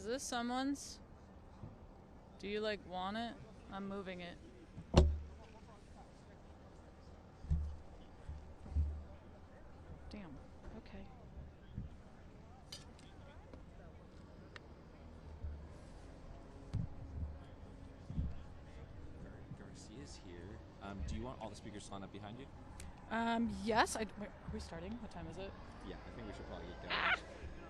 this someone's? Do you, like, want it? I'm moving it. Damn. Okay. Garcia's here. Do you want all the speakers to line up behind you? Yes. Wait, are we starting? What time is it? Yeah, I think we should probably get going.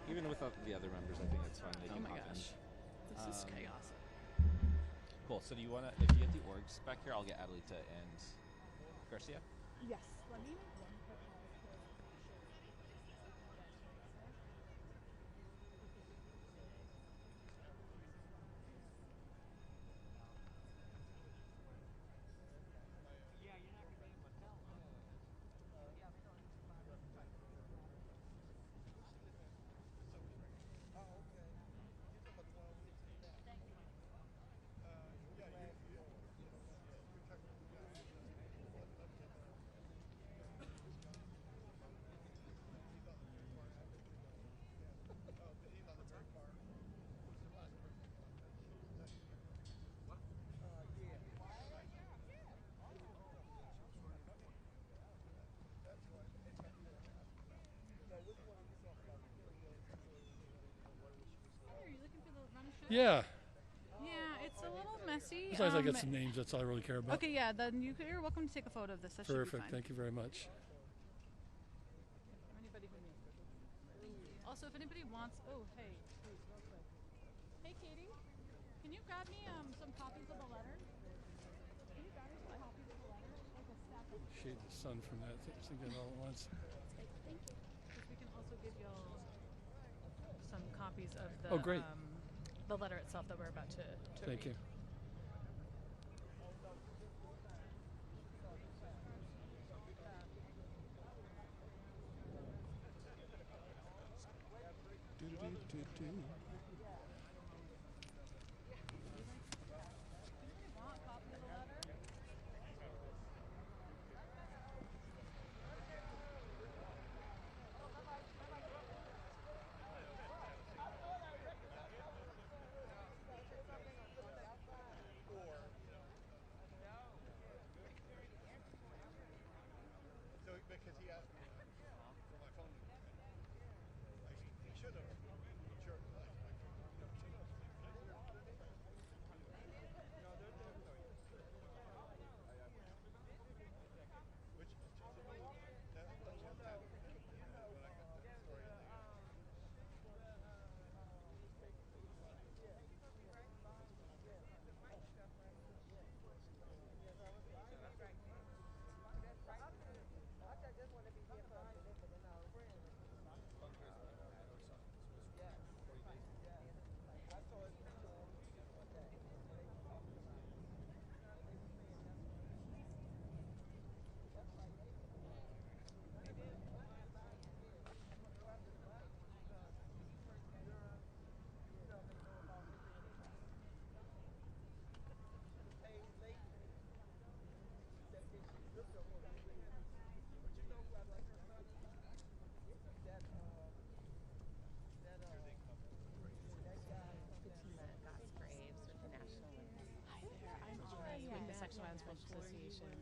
Even without the other members, I think that's fine. They Oh can my hop gosh. in. This is chaos. Cool. So do you want to, if you get the orgs back here, I'll get Adelita and Garcia. Yes. Let me make one quick call. Yeah. Yeah, it's a little messy. As long as I get some names, that's all I really care about. Okay, yeah, then you're welcome to take a photo of this. That should be Perfect. fine. Thank you very much. Anybody who needs it. Also, if anybody wants, hey, please, real quick. Hey, Katie, can you grab me some copies of the letter? Can you grab me some copies of the letter? Like a stack of. Shade the sun from that thing all at once. Thank you. Because we can also give y'all some copies of the. Oh, great. The letter itself that we're about to Thank read. you. Because he asked me for my phone number. He should have. Sure. Sexual Violence Prevention Association.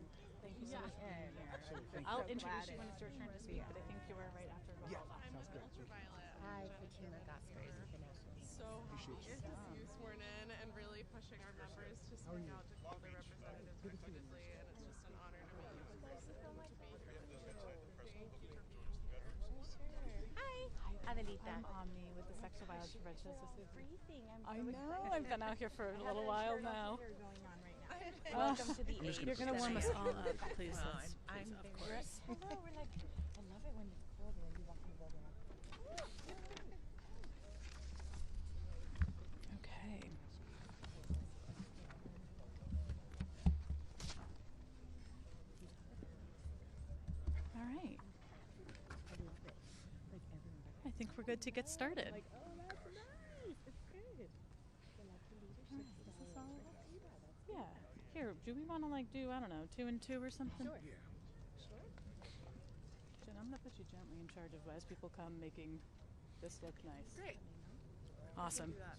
Thank you so much for being here. I'll introduce you when it's your turn to speak, but I think you were right after Grijalva. I'm with Ultraviolet. Hi, Fatima Gosgraves International. So happy to see you sworn in and really pushing our members to speak out to call their representatives repeatedly, and it's just an honor to meet you in person and to be here with you. Thank you for being here. Hi, Adelita. I'm Omni with the Sexual Violence Prevention Association. Briefing. I know. I've been out here for a little while now. Going on right now. Welcome to the You're going to warm us all up, please. I'm of very course. Hello, we're like, I love it when it's cold and you walk in the building. Okay. All right. I love it. Like everyone. I think we're good to get started. Like, oh, that's nice. It's good. I like the leadership. Is this all? Yeah. Here, do we want to like do, I don't know, 2 and 2 or something? Sure. Yeah. Sure. Jen, I'm going to put you gently in charge of as people come making this look nice. Great. Awesome. Do that.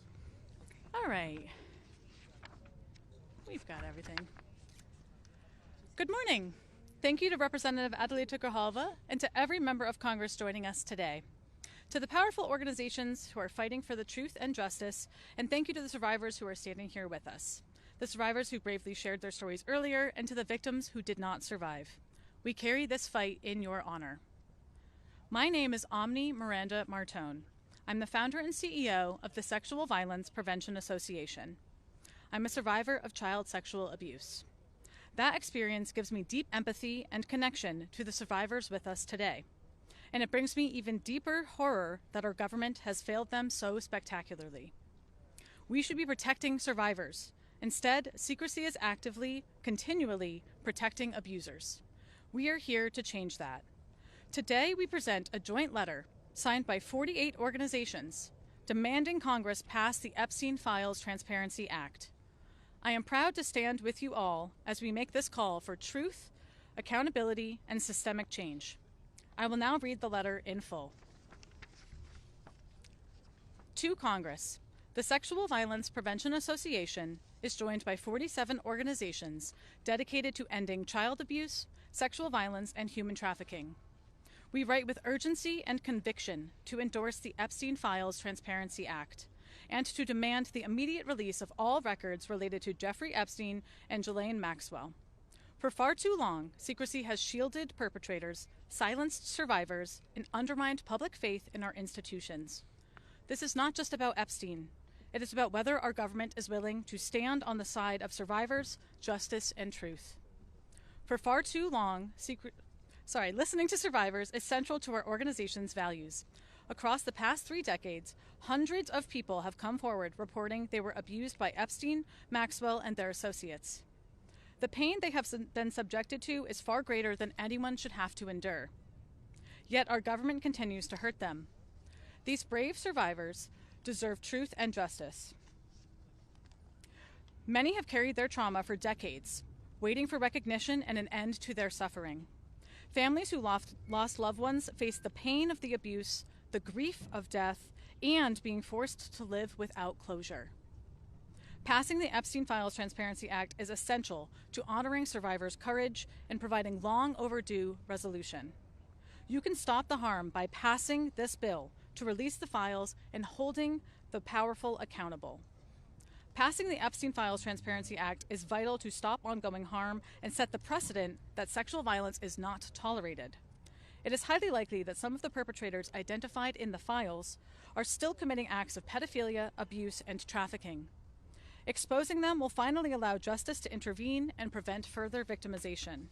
All right. We've got everything. Good morning. Thank you to Representative Adelita Grijalva and to every member of Congress joining us today. To the powerful organizations who are fighting for the truth and justice, and thank you to the survivors who are standing here with us. The survivors who bravely shared their stories earlier, and to the victims who did not survive. We carry this fight in your honor. My name is Omni Miranda Martone. I'm the founder and CEO of the Sexual Violence Prevention Association. I'm a survivor of child sexual abuse. That experience gives me deep empathy and connection to the survivors with us today. And it brings me even deeper horror that our government has failed them so spectacularly. We should be protecting survivors. Instead, secrecy is actively, continually protecting abusers. We are here to change that. Today, we present a joint letter signed by 48 organizations demanding Congress pass the Epstein Files Transparency Act. I am proud to stand with you all as we make this call for truth, accountability, and systemic change. I will now read the letter in full. To Congress, the Sexual Violence Prevention Association is joined by 47 organizations dedicated to ending child abuse, sexual violence, and human trafficking. We write with urgency and conviction to endorse the Epstein Files Transparency Act and to demand the immediate release of all records related to Jeffrey Epstein and Ghislaine Maxwell. For far too long, secrecy has shielded perpetrators, silenced survivors, and undermined public faith in our institutions. This is not just about Epstein. It is about whether our government is willing to stand on the side of survivors, justice, and truth. For far too long, listening to survivors is central to our organization's values. Across the past 3 decades, hundreds of people have come forward reporting they were abused by Epstein, Maxwell, and their associates. The pain they have been subjected to is far greater than anyone should have to endure. Yet our government continues to hurt them. These brave survivors deserve truth and justice. Many have carried their trauma for decades, waiting for recognition and an end to their suffering. Families who lost loved ones face the pain of the abuse, the grief of death, and being forced to live without closure. Passing the Epstein Files Transparency Act is essential to honoring survivors' courage and providing long overdue resolution. You can stop the harm by passing this bill to release the files and holding the powerful accountable. Passing the Epstein Files Transparency Act is vital to stop ongoing harm and set the precedent that sexual violence is not tolerated. It is highly likely that some of the perpetrators identified in the files are still committing acts of pedophilia, abuse, and trafficking. Exposing them will finally allow justice to intervene and prevent further victimization.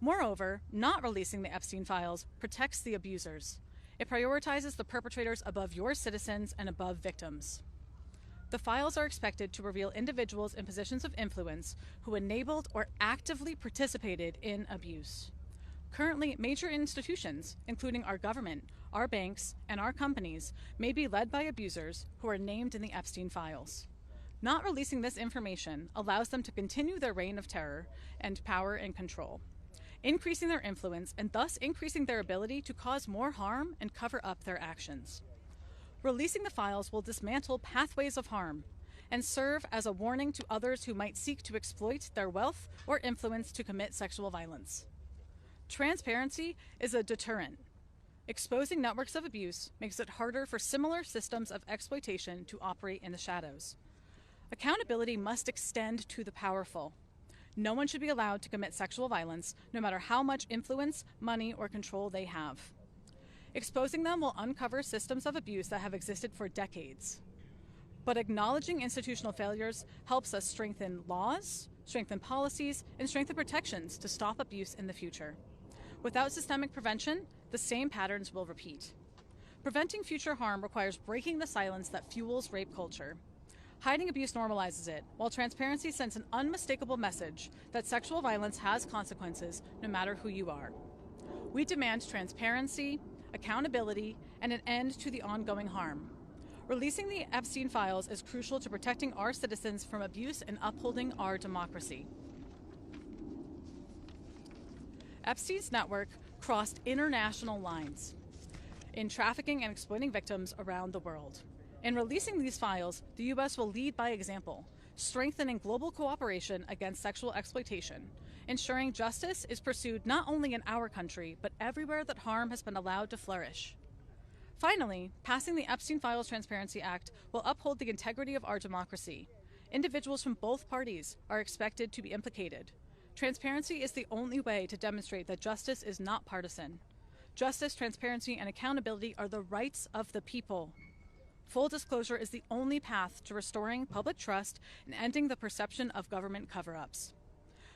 Moreover, not releasing the Epstein files protects the abusers. It prioritizes the perpetrators above your citizens and above victims. The files are expected to reveal individuals in positions of influence who enabled or actively participated in abuse. Currently, major institutions, including our government, our banks, and our companies, may be led by abusers who are named in the Epstein files. Not releasing this information allows them to continue their reign of terror and power and control, increasing their influence and thus increasing their ability to cause more harm and cover up their actions. Releasing the files will dismantle pathways of harm and serve as a warning to others who might seek to exploit their wealth or influence to commit sexual violence. Transparency is a deterrent. Exposing networks of abuse makes it harder for similar systems of exploitation to operate in the shadows. Accountability must extend to the powerful. No one should be allowed to commit sexual violence, no matter how much influence, money, or control they have. Exposing them will uncover systems of abuse that have existed for decades. But acknowledging institutional failures helps us strengthen laws, strengthen policies, and strengthen protections to stop abuse in the future. Without systemic prevention, the same patterns will repeat. Preventing future harm requires breaking the silence that fuels rape culture. Hiding abuse normalizes it, while transparency sends an unmistakable message that sexual violence has consequences no matter who you are. We demand transparency, accountability, and an end to the ongoing harm. Releasing the Epstein files is crucial to protecting our citizens from abuse and upholding our democracy. Epstein's network crossed international lines in trafficking and exploiting victims around the world. In releasing these files, the U.S. will lead by example, strengthening global cooperation against sexual exploitation, ensuring justice is pursued not only in our country, but everywhere that harm has been allowed to flourish. Finally, passing the Epstein Files Transparency Act will uphold the integrity of our democracy. Individuals from both parties are expected to be implicated. Transparency is the only way to demonstrate that justice is not partisan. Justice, transparency, and accountability are the rights of the people. Full disclosure is the only path to restoring public trust and ending the perception of government cover-ups.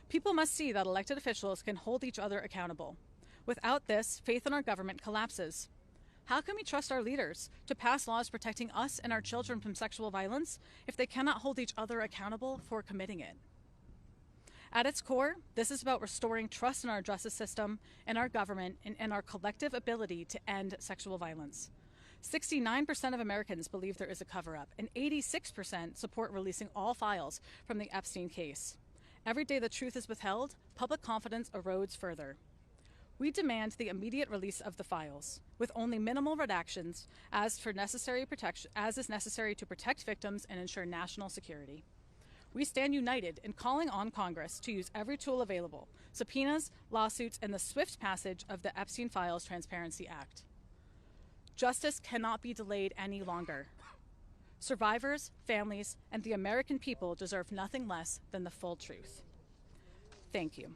People must see that elected officials can hold each other accountable. Without this, faith in our government collapses. How can we trust our leaders to pass laws protecting us and our children from sexual violence if they cannot hold each other accountable for committing it? At its core, this is about restoring trust in our justice system and our government and our collective ability to end sexual violence. 69% of Americans believe there is a cover-up, and 86% support releasing all files from the Epstein case. Every day the truth is withheld, public confidence erodes further. We demand the immediate release of the files, with only minimal redactions as is necessary to protect victims and ensure national security. We stand united in calling on Congress to use every tool available, subpoenas, lawsuits, and the swift passage of the Epstein Files Transparency Act. Justice cannot be delayed any longer. Survivors, families, and the American people deserve nothing less than the full truth. Thank you.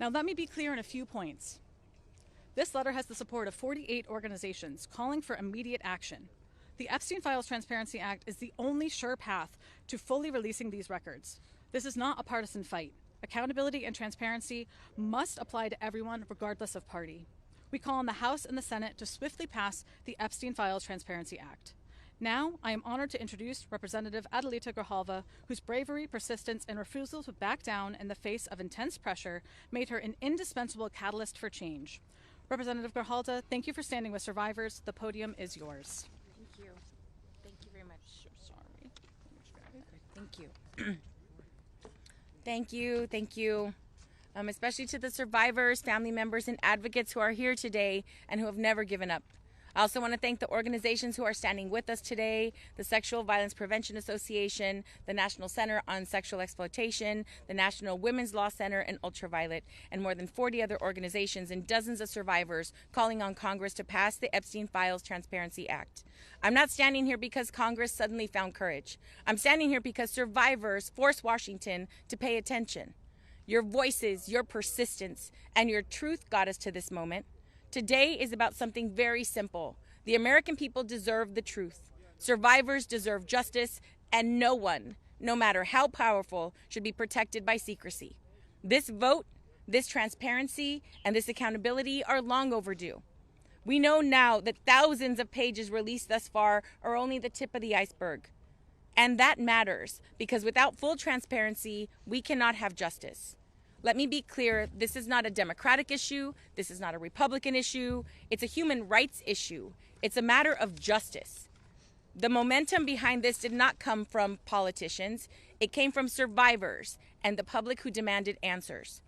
Now let me be clear on a few points. This letter has the support of 48 organizations calling for immediate action. The Epstein Files Transparency Act is the only sure path to fully releasing these records. This is not a partisan fight. Accountability and transparency must apply to everyone regardless of party. We call on the House and the Senate to swiftly pass the Epstein Files Transparency Act. Now, I am honored to introduce Representative Adelita Grijalva, whose bravery, persistence, and refusal to back down in the face of intense pressure made her an indispensable catalyst for change. Representative Grijalva, thank you for standing with survivors. The podium is yours. Thank you. Thank you very much. Sorry. Thank you. Thank you. Especially to the survivors, family members, and advocates who are here today and who have never given up. I also want to thank the organizations who are standing with us today, the Sexual Violence Prevention Association, the National Center on Sexual Exploitation, the National Women's Law Center, and Ultraviolet, and more than 40 other organizations and dozens of survivors calling on Congress to pass the Epstein Files Transparency Act. I'm not standing here because Congress suddenly found courage. I'm standing here because survivors forced Washington to pay attention. Your voices, your persistence, and your truth got us to this moment. Today is about something very simple. The American people deserve the truth. Survivors deserve justice, and no one, no matter how powerful, should be protected by secrecy. This vote, this transparency, and this accountability are long overdue. We know now that thousands of pages released thus far are only the tip of the iceberg. And that matters, because without full transparency, we cannot have justice. Let me be clear, this is not a Democratic issue, this is not a Republican issue, it's a human rights issue. It's a matter of justice. The momentum behind this did not come from politicians, it came from survivors and the public who demanded answers.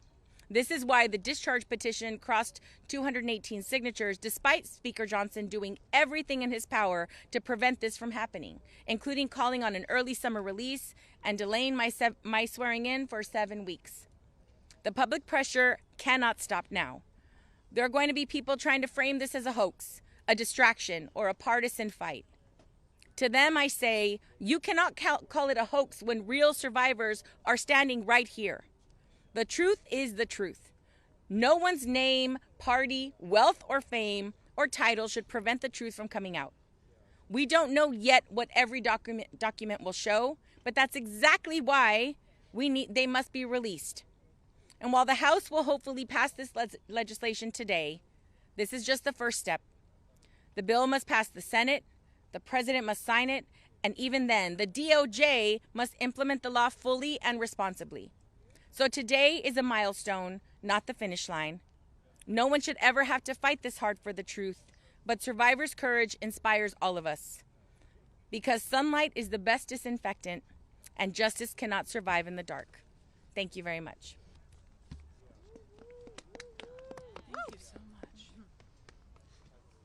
This is why the discharge petition crossed 218 signatures, despite Speaker Johnson doing everything in his power to prevent this from happening, including calling on an early summer release and delaying my swearing in for 7 weeks. The public pressure cannot stop now. There are going to be people trying to frame this as a hoax, a distraction, or a partisan fight. To them, I say, you cannot call it a hoax when real survivors are standing right here. The truth is the truth. No one's name, party, wealth, or fame, or title should prevent the truth from coming out. We don't know yet what every document will show, but that's exactly why they must be released. And while the House will hopefully pass this legislation today, this is just the first step. The bill must pass the Senate, the President must sign it, and even then, the DOJ must implement the law fully and responsibly. So today is a milestone, not the finish line. No one should ever have to fight this hard for the truth, but survivors' courage inspires all of us. Because sunlight is the best disinfectant, and justice cannot survive in the dark. Thank you very much.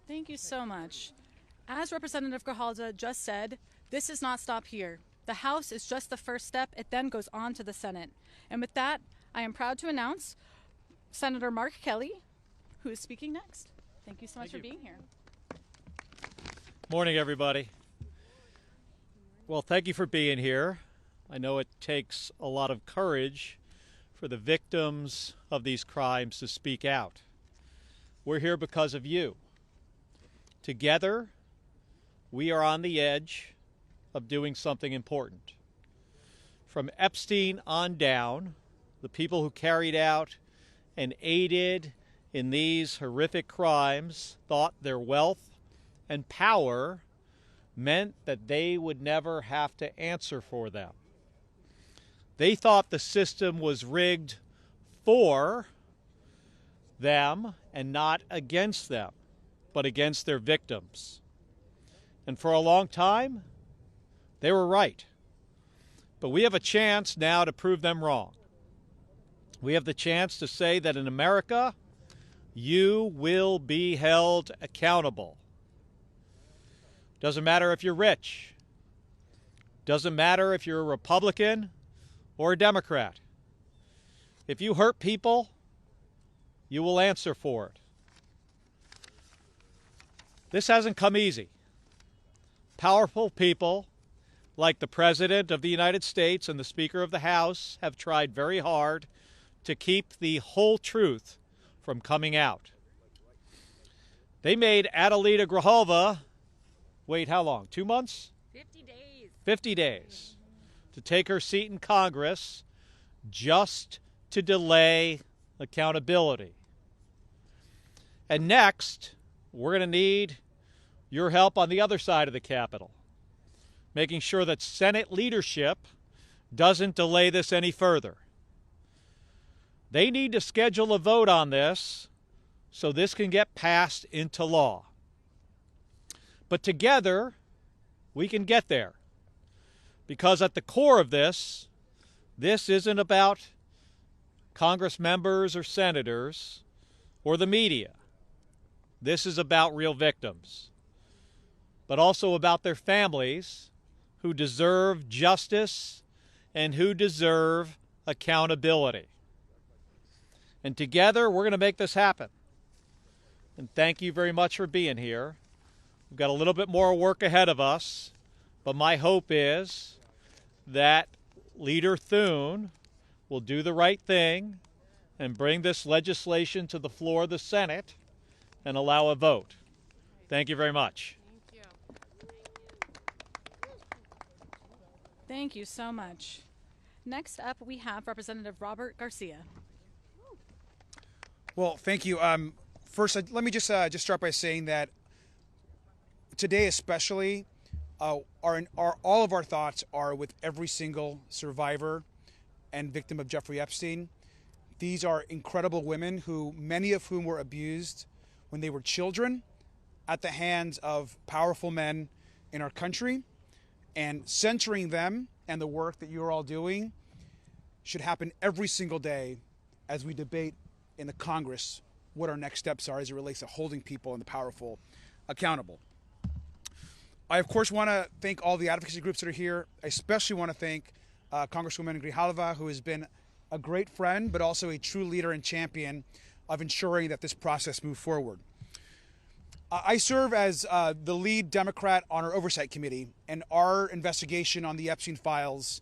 Thank you so much. As Representative Grijalva just said, this does not stop here. The House is just the first step. It then goes on to the Senate. And with that, I am proud to announce Senator Mark Kelly, who is speaking next. Thank you so much for being here. Morning, everybody. Well, thank you for being here. I know it takes a lot of courage for the victims of these crimes to speak out. We're here because of you. Together, we are on the edge of doing something important. From Epstein on down, the people who carried out and aided in these horrific crimes thought their wealth and power meant that they would never have to answer for them. They thought the system was rigged for them and not against them, but against their victims. And for a long time, they were right. But we have a chance now to prove them wrong. We have the chance to say that in America, you will be held accountable. Doesn't matter if you're rich. Doesn't matter if you're a Republican or a Democrat. If you hurt people, you will answer for it. This hasn't come easy. Powerful people like the President of the United States and the Speaker of the House have tried very hard to keep the whole truth from coming out. They made Adelita Grijalva wait how long? 2 months? 50 days. 50 days to take her seat in Congress just to delay accountability. And next, we're going to need your help on the other side of the Capitol, making sure that Senate leadership doesn't delay this any further. They need to schedule a vote on this so this can get passed into law. But together, we can get there. Because at the core of this isn't about Congress members or senators or the media. This is about real victims, but also about their families who deserve justice and who deserve accountability. And together, we're going to make this happen. And thank you very much for being here. We've got a little bit more work ahead of us, but my hope is that Leader Thune will do the right thing and bring this legislation to the floor of the Senate and allow a vote. Thank you very much. Thank you. Thank you so much. Next up, we have Representative Robert Garcia. Well, thank you. First, let me just start by saying that today, especially, all of our thoughts are with every single survivor and victim of Jeffrey Epstein. These are incredible women who, many of whom were abused when they were children at the hands of powerful men in our country, and censoring them and the work that you're all doing should happen every single day as we debate in the Congress what our next steps are as it relates to holding people and the powerful accountable. I, of course, want to thank all the advocacy groups that are here. I especially want to thank Congresswoman Grijalva, who has been a great friend, but also a true leader and champion of ensuring that this process moves forward. I serve as the lead Democrat on our Oversight Committee, and our investigation on the Epstein Files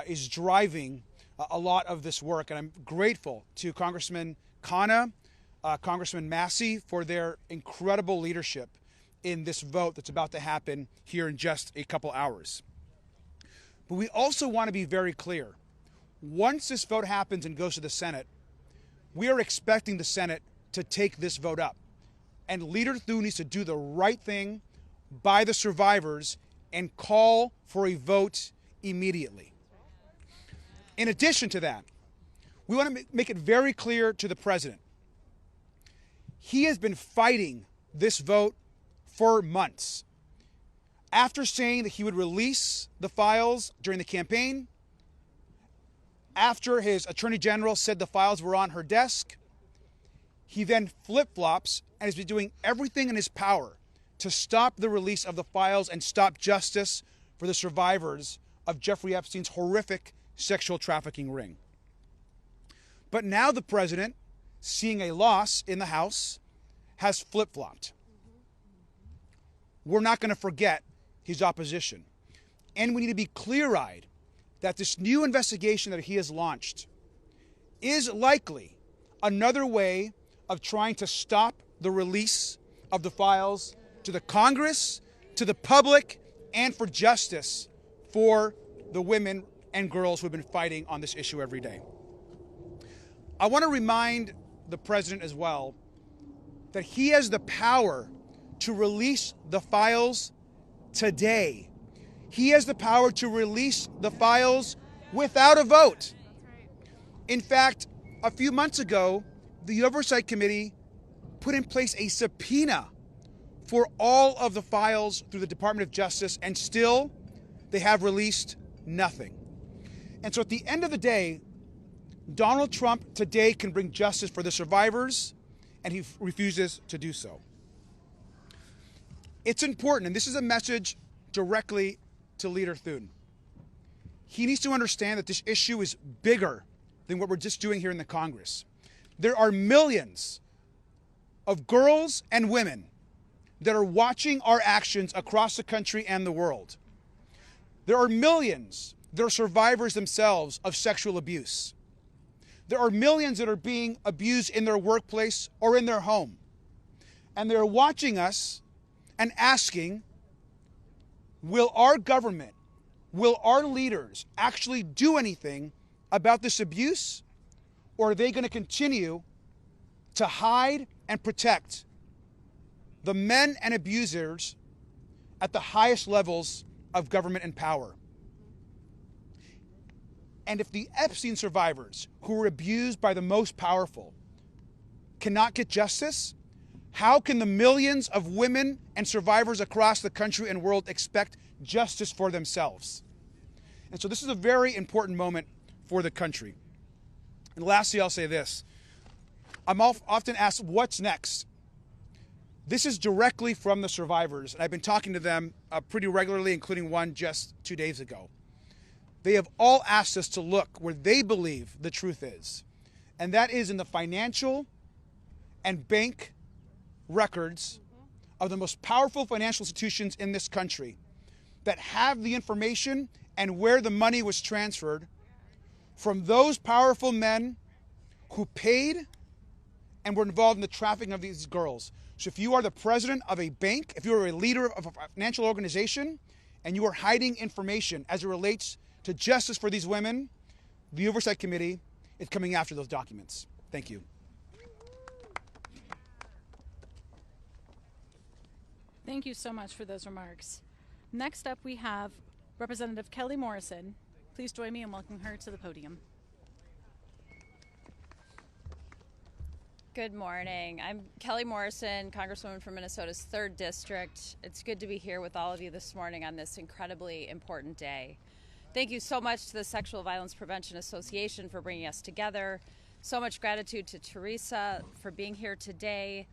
is driving a lot of this work. And I'm grateful to Congressman Khanna, Congressman Massey for their incredible leadership in this vote that's about to happen here in just a couple hours. But we also want to be very clear. Once this vote happens and goes to the Senate, we are expecting the Senate to take this vote up. And Leader Thune needs to do the right thing by the survivors and call for a vote immediately. In addition to that, we want to make it very clear to the president. He has been fighting this vote for months. After saying that he would release the files during the campaign, after his attorney general said the files were on her desk, he then flip-flops and has been doing everything in his power to stop the release of the files and stop justice for the survivors of Jeffrey Epstein's horrific sexual trafficking ring. But now the president, seeing a loss in the House, has flip-flopped. We're not going to forget his opposition. And we need to be clear-eyed that this new investigation that he has launched is likely another way of trying to stop the release of the files to the Congress, to the public, and for justice for the women and girls who have been fighting on this issue every day. I want to remind the president as well that he has the power to release the files today. He has the power to release the files without a vote. In fact, a few months ago, the Oversight Committee put in place a subpoena for all of the files through the Department of Justice, and still they have released nothing. And so at the end of the day, Donald Trump today can bring justice for the survivors, and he refuses to do so. It's important, and this is a message directly to Leader Thune. He needs to understand that this issue is bigger than what we're just doing here in the Congress. There are millions of girls and women that are watching our actions across the country and the world. There are millions that are survivors themselves of sexual abuse. There are millions that are being abused in their workplace or in their home. And they're watching us and asking, will our government, will our leaders actually do anything about this abuse? Or are they going to continue to hide and protect the men and abusers at the highest levels of government and power? And if the Epstein survivors who were abused by the most powerful cannot get justice, how can the millions of women and survivors across the country and world expect justice for themselves? And so this is a very important moment for the country. And lastly, I'll say this. I'm often asked, what's next? This is directly from the survivors, and I've been talking to them pretty regularly, including one just 2 days ago. They have all asked us to look where they believe the truth is, and that is in the financial and bank records of the most powerful financial institutions in this country that have the information and where the money was transferred from those powerful men who paid and were involved in the trafficking of these girls. So if you are the president of a bank, if you are a leader of a financial organization, and you are hiding information as it relates to justice for these women, the Oversight Committee is coming after those documents. Thank you. Thank you so much for those remarks. Next up, we have Representative Kelly Morrison. Please join me in welcoming her to the podium. Good morning. I'm Kelly Morrison, Congresswoman from Minnesota's 3rd District. It's good to be here with all of you this morning on this incredibly important day. Thank you so much to the Sexual Violence Prevention Association for bringing us together. So much gratitude to Teresa for being here today.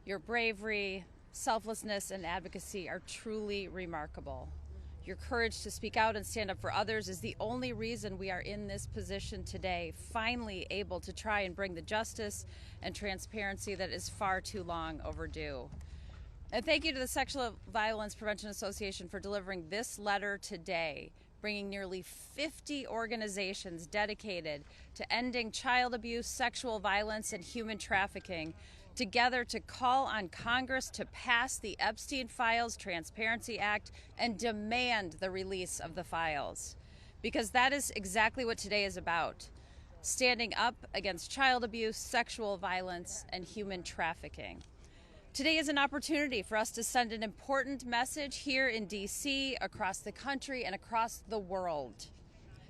Your bravery, selflessness, and advocacy are truly remarkable. Your courage to speak out and stand up for others is the only reason we are in this position today, finally able to try and bring the justice and transparency that is far too long overdue. And thank you to the Sexual Violence Prevention Association for delivering this letter today, bringing nearly 50 organizations dedicated to ending child abuse, sexual violence, and human trafficking together to call on Congress to pass the Epstein Files Transparency Act and demand the release of the files. Because that is exactly what today is about. Standing up against child abuse, sexual violence, and human trafficking. Today is an opportunity for us to send an important message here in D.C., across the country, and across the world.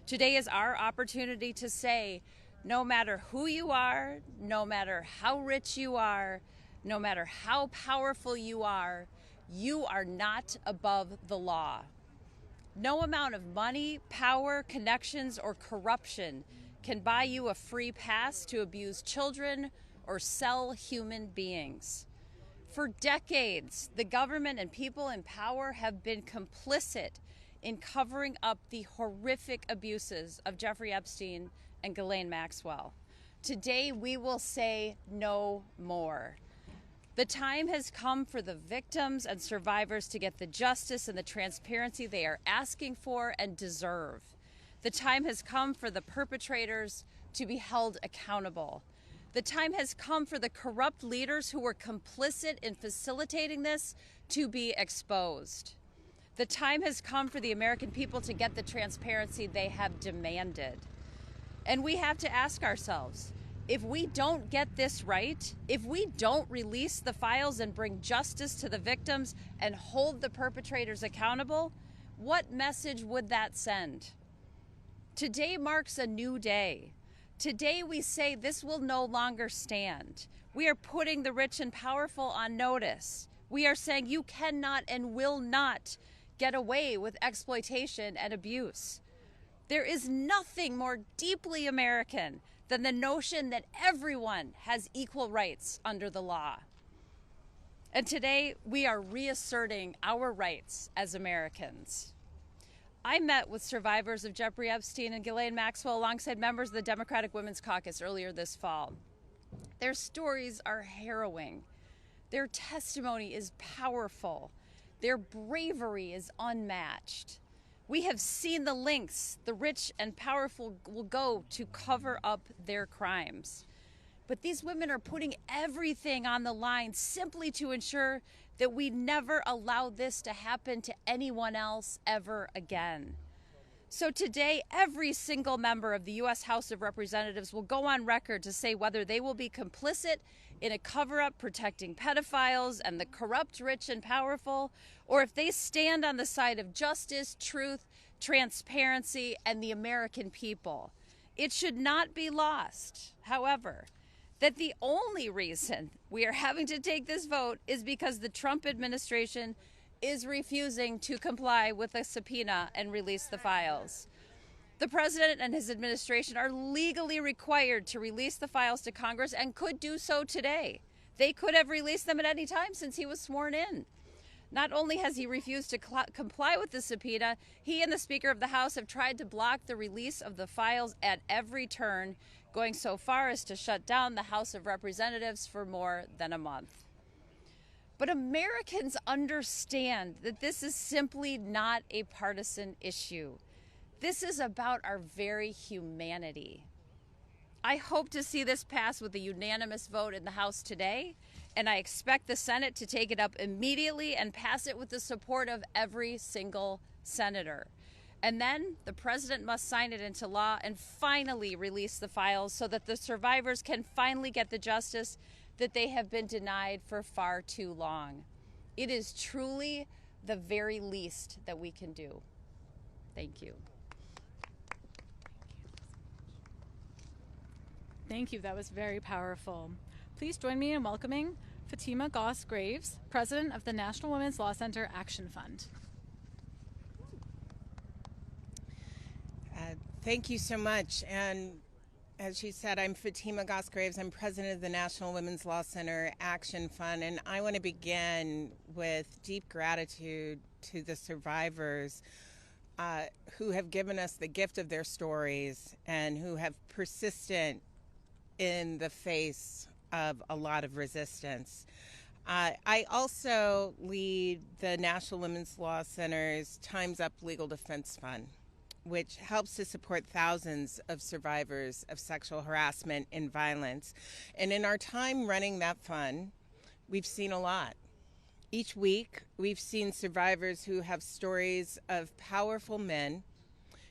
Today is our opportunity to say, no matter who you are, no matter how rich you are, no matter how powerful you are not above the law. No amount of money, power, connections, or corruption can buy you a free pass to abuse children or sell human beings. For decades, the government and people in power have been complicit in covering up the horrific abuses of Jeffrey Epstein and Ghislaine Maxwell. Today, we will say no more. The time has come for the victims and survivors to get the justice and the transparency they are asking for and deserve. The time has come for the perpetrators to be held accountable. The time has come for the corrupt leaders who were complicit in facilitating this to be exposed. The time has come for the American people to get the transparency they have demanded. And we have to ask ourselves, if we don't get this right, if we don't release the files and bring justice to the victims and hold the perpetrators accountable, what message would that send? Today marks a new day. Today we say this will no longer stand. We are putting the rich and powerful on notice. We are saying you cannot and will not get away with exploitation and abuse. There is nothing more deeply American than the notion that everyone has equal rights under the law. And today we are reasserting our rights as Americans. I met with survivors of Jeffrey Epstein and Ghislaine Maxwell alongside members of the Democratic Women's Caucus earlier this fall. Their stories are harrowing. Their testimony is powerful. Their bravery is unmatched. We have seen the lengths the rich and powerful will go to cover up their crimes. But these women are putting everything on the line simply to ensure that we never allow this to happen to anyone else ever again. So today, every single member of the U.S. House of Representatives will go on record to say whether they will be complicit in a cover-up protecting pedophiles and the corrupt, rich, and powerful, or if they stand on the side of justice, truth, transparency, and the American people. It should not be lost, however, that the only reason we are having to take this vote is because the Trump administration is refusing to comply with a subpoena and release the files. The president and his administration are legally required to release the files to Congress and could do so today. They could have released them at any time since he was sworn in. Not only has he refused to comply with the subpoena, he and the Speaker of the House have tried to block the release of the files at every turn, going so far as to shut down the House of Representatives for more than a month. But Americans understand that this is simply not a partisan issue. This is about our very humanity. I hope to see this pass with a unanimous vote in the House today, and I expect the Senate to take it up immediately and pass it with the support of every single senator. And then the president must sign it into law and finally release the files so that the survivors can finally get the justice that they have been denied for far too long. It is truly the very least that we can do. Thank you. Thank you. That was very powerful. Please join me in welcoming Fatima Goss-Graves, President of the National Women's Law Center Action Fund. Thank you so much. And as she said, I'm Fatima Goss-Graves. I'm President of the National Women's Law Center Action Fund. And I want to begin with deep gratitude to the survivors who have given us the gift of their stories and who have persistent in the face of a lot of resistance. I also lead the National Women's Law Center's Time's Up Legal Defense Fund, which helps to support thousands of survivors of sexual harassment and violence. And in our time running that fund, we've seen a lot. Each week, we've seen survivors who have stories of powerful men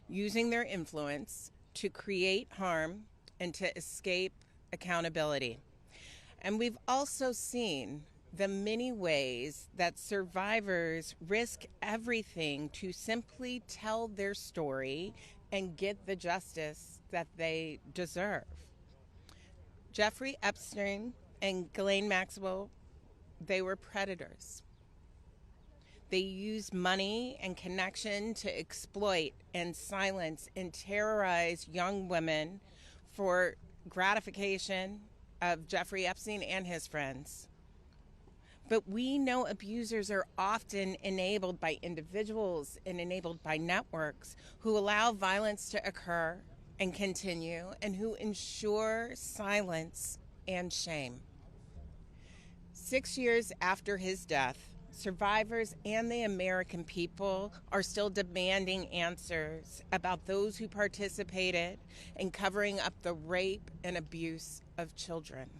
using their influence to create harm and to escape accountability. And we've also seen the many ways that survivors risk everything to simply tell their story and get the justice that they deserve. Jeffrey Epstein and Ghislaine Maxwell, they were predators. They used money and connection to exploit and silence and terrorize young women for gratification of Jeffrey Epstein and his friends. But we know abusers are often enabled by individuals and enabled by networks who allow violence to occur and continue, and who ensure silence and shame. 6 years after his death, survivors and the American people are still demanding answers about those who participated in covering up the rape and abuse of children.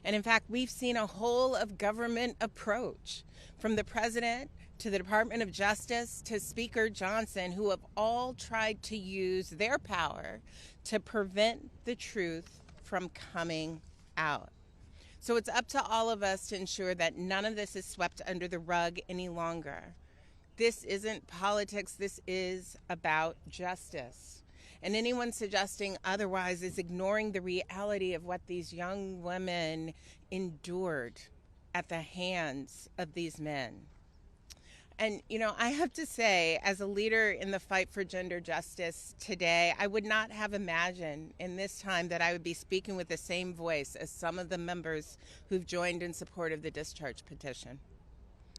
And in fact, we've seen a whole of government approach from the president to the Department of Justice to Speaker Johnson, who have all tried to use their power to prevent the truth from coming out. So it's up to all of us to ensure that none of this is swept under the rug any longer. This isn't politics, this is about justice. And anyone suggesting otherwise is ignoring the reality of what these young women endured at the hands of these men. And, you know, I have to say, as a leader in the fight for gender justice today, I would not have imagined in this time that I would be speaking with the same voice as some of the members who've joined in support of the discharge petition.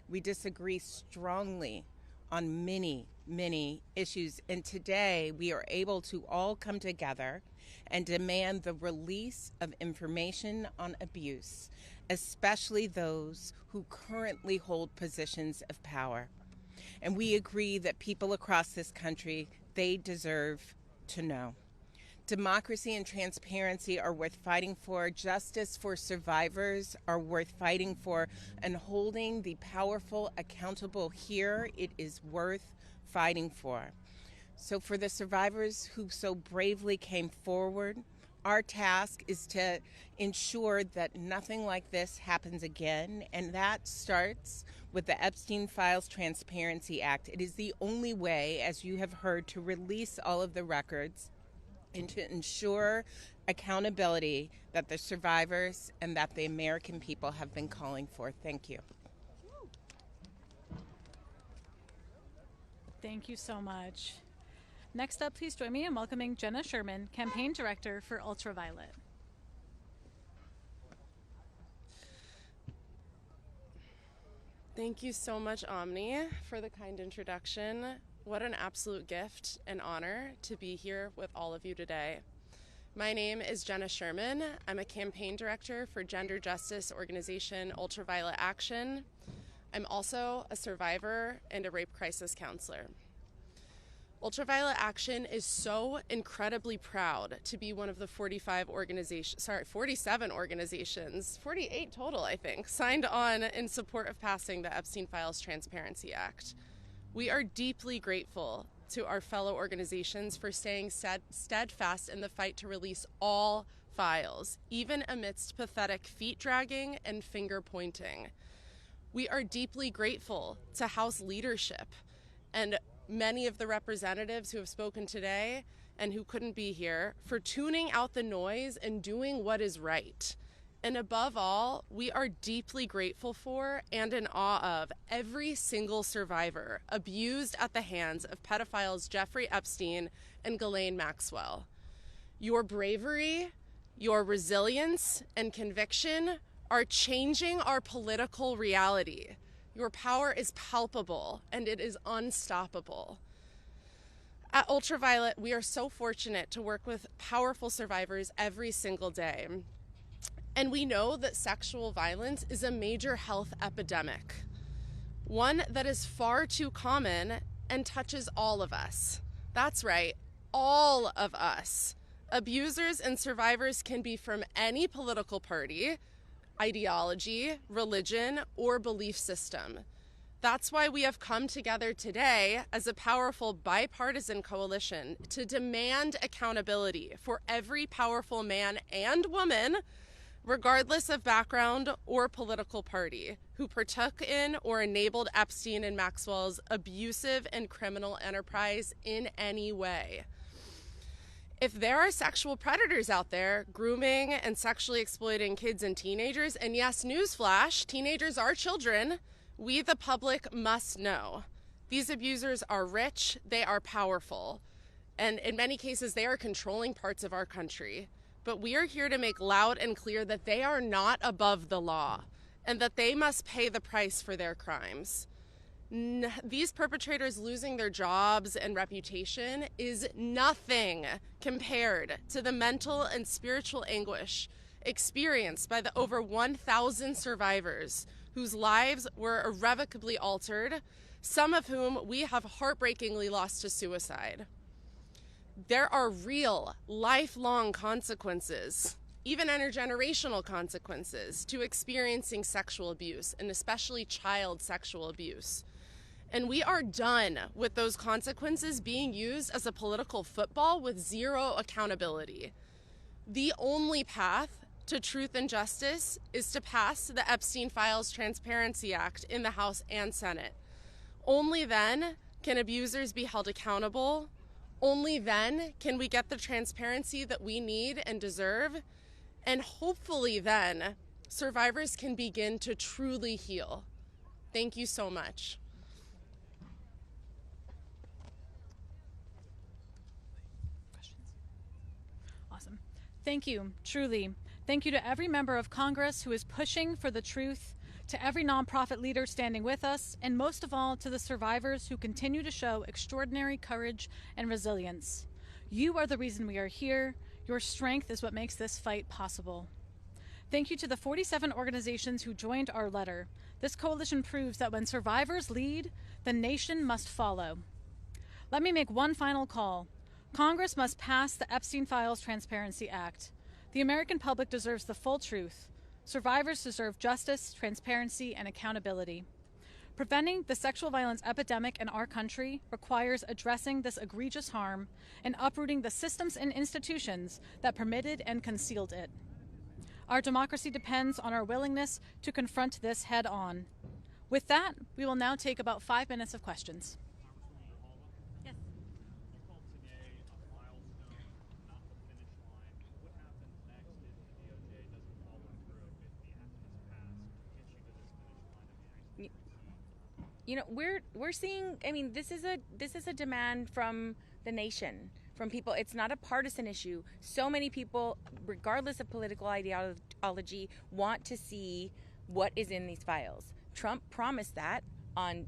We disagree strongly on many, many issues, and today we are able to all come together and demand the release of information on abuse, especially those who currently hold positions of power. And we agree that people across this country, they deserve to know. Democracy and transparency are worth fighting for. Justice for survivors are worth fighting for. And holding the powerful accountable here, it is worth fighting for. So for the survivors who so bravely came forward, our task is to ensure that nothing like this happens again, and that starts with the Epstein Files Transparency Act. It is the only way, as you have heard, to release all of the records and to ensure accountability that the survivors and that the American people have been calling for. Thank you. Thank you so much. Next up, please join me in welcoming Jenna Sherman, Campaign Director for Ultraviolet. Thank you so much, Omni, for the kind introduction. What an absolute gift and honor to be here with all of you today. My name is Jenna Sherman. I'm a campaign director for gender justice organization Ultraviolet Action. I'm also a survivor and a rape crisis counselor. Ultraviolet Action is so incredibly proud to be one of the 47 organizations, 48 total, I think, signed on in support of passing the Epstein Files Transparency Act. We are deeply grateful to our fellow organizations for staying steadfast in the fight to release all files, even amidst pathetic feet dragging and finger pointing. We are deeply grateful to House leadership and many of the representatives who have spoken today and who couldn't be here for tuning out the noise and doing what is right. And above all, we are deeply grateful for and in awe of every single survivor abused at the hands of pedophiles Jeffrey Epstein and Ghislaine Maxwell. Your bravery, your resilience, and conviction are changing our political reality. Your power is palpable and it is unstoppable. At Ultraviolet, we are so fortunate to work with powerful survivors every single day. And we know that sexual violence is a major health epidemic, one that is far too common and touches all of us. That's right, all of us. Abusers and survivors can be from any political party, ideology, religion, or belief system. That's why we have come together today as a powerful bipartisan coalition to demand accountability for every powerful man and woman, regardless of background or political party, who partook in or enabled Epstein and Maxwell's abusive and criminal enterprise in any way. If there are sexual predators out there grooming and sexually exploiting kids and teenagers, and yes, newsflash, teenagers are children, we the public must know. These abusers are rich, they are powerful, and in many cases they are controlling parts of our country. But we are here to make loud and clear that they are not above the law, and that they must pay the price for their crimes. These perpetrators losing their jobs and reputation is nothing compared to the mental and spiritual anguish experienced by the over 1,000 survivors whose lives were irrevocably altered, some of whom we have heartbreakingly lost to suicide. There are real, lifelong consequences, even intergenerational consequences, to experiencing sexual abuse, and especially child sexual abuse. And we are done with those consequences being used as a political football with zero accountability. The only path to truth and justice is to pass the Epstein Files Transparency Act in the House and Senate. Only then can abusers be held accountable. Only then can we get the transparency that we need and deserve. And hopefully then, survivors can begin to truly heal. Thank you so much. Awesome. Thank you, truly. Thank you to every member of Congress who is pushing for the truth, to every nonprofit leader standing with us, and most of all to the survivors who continue to show extraordinary courage and resilience. You are the reason we are here. Your strength is what makes this fight possible. Thank you to the 47 organizations who joined our letter. This coalition proves that when survivors lead, the nation must follow. Let me make one final call. Congress must pass the Epstein Files Transparency Act. The American public deserves the full truth. Survivors deserve justice, transparency, and accountability. Preventing the sexual violence epidemic in our country requires addressing this egregious harm and uprooting the systems and institutions that permitted and concealed it. Our democracy depends on our willingness to confront this head on. With that, we will now take about 5 minutes of questions. Yes. You know, we're seeing, I mean, this is a demand from the nation, from people. It's not a partisan issue. So many people, regardless of political ideology, want to see what is in these files. Trump promised that on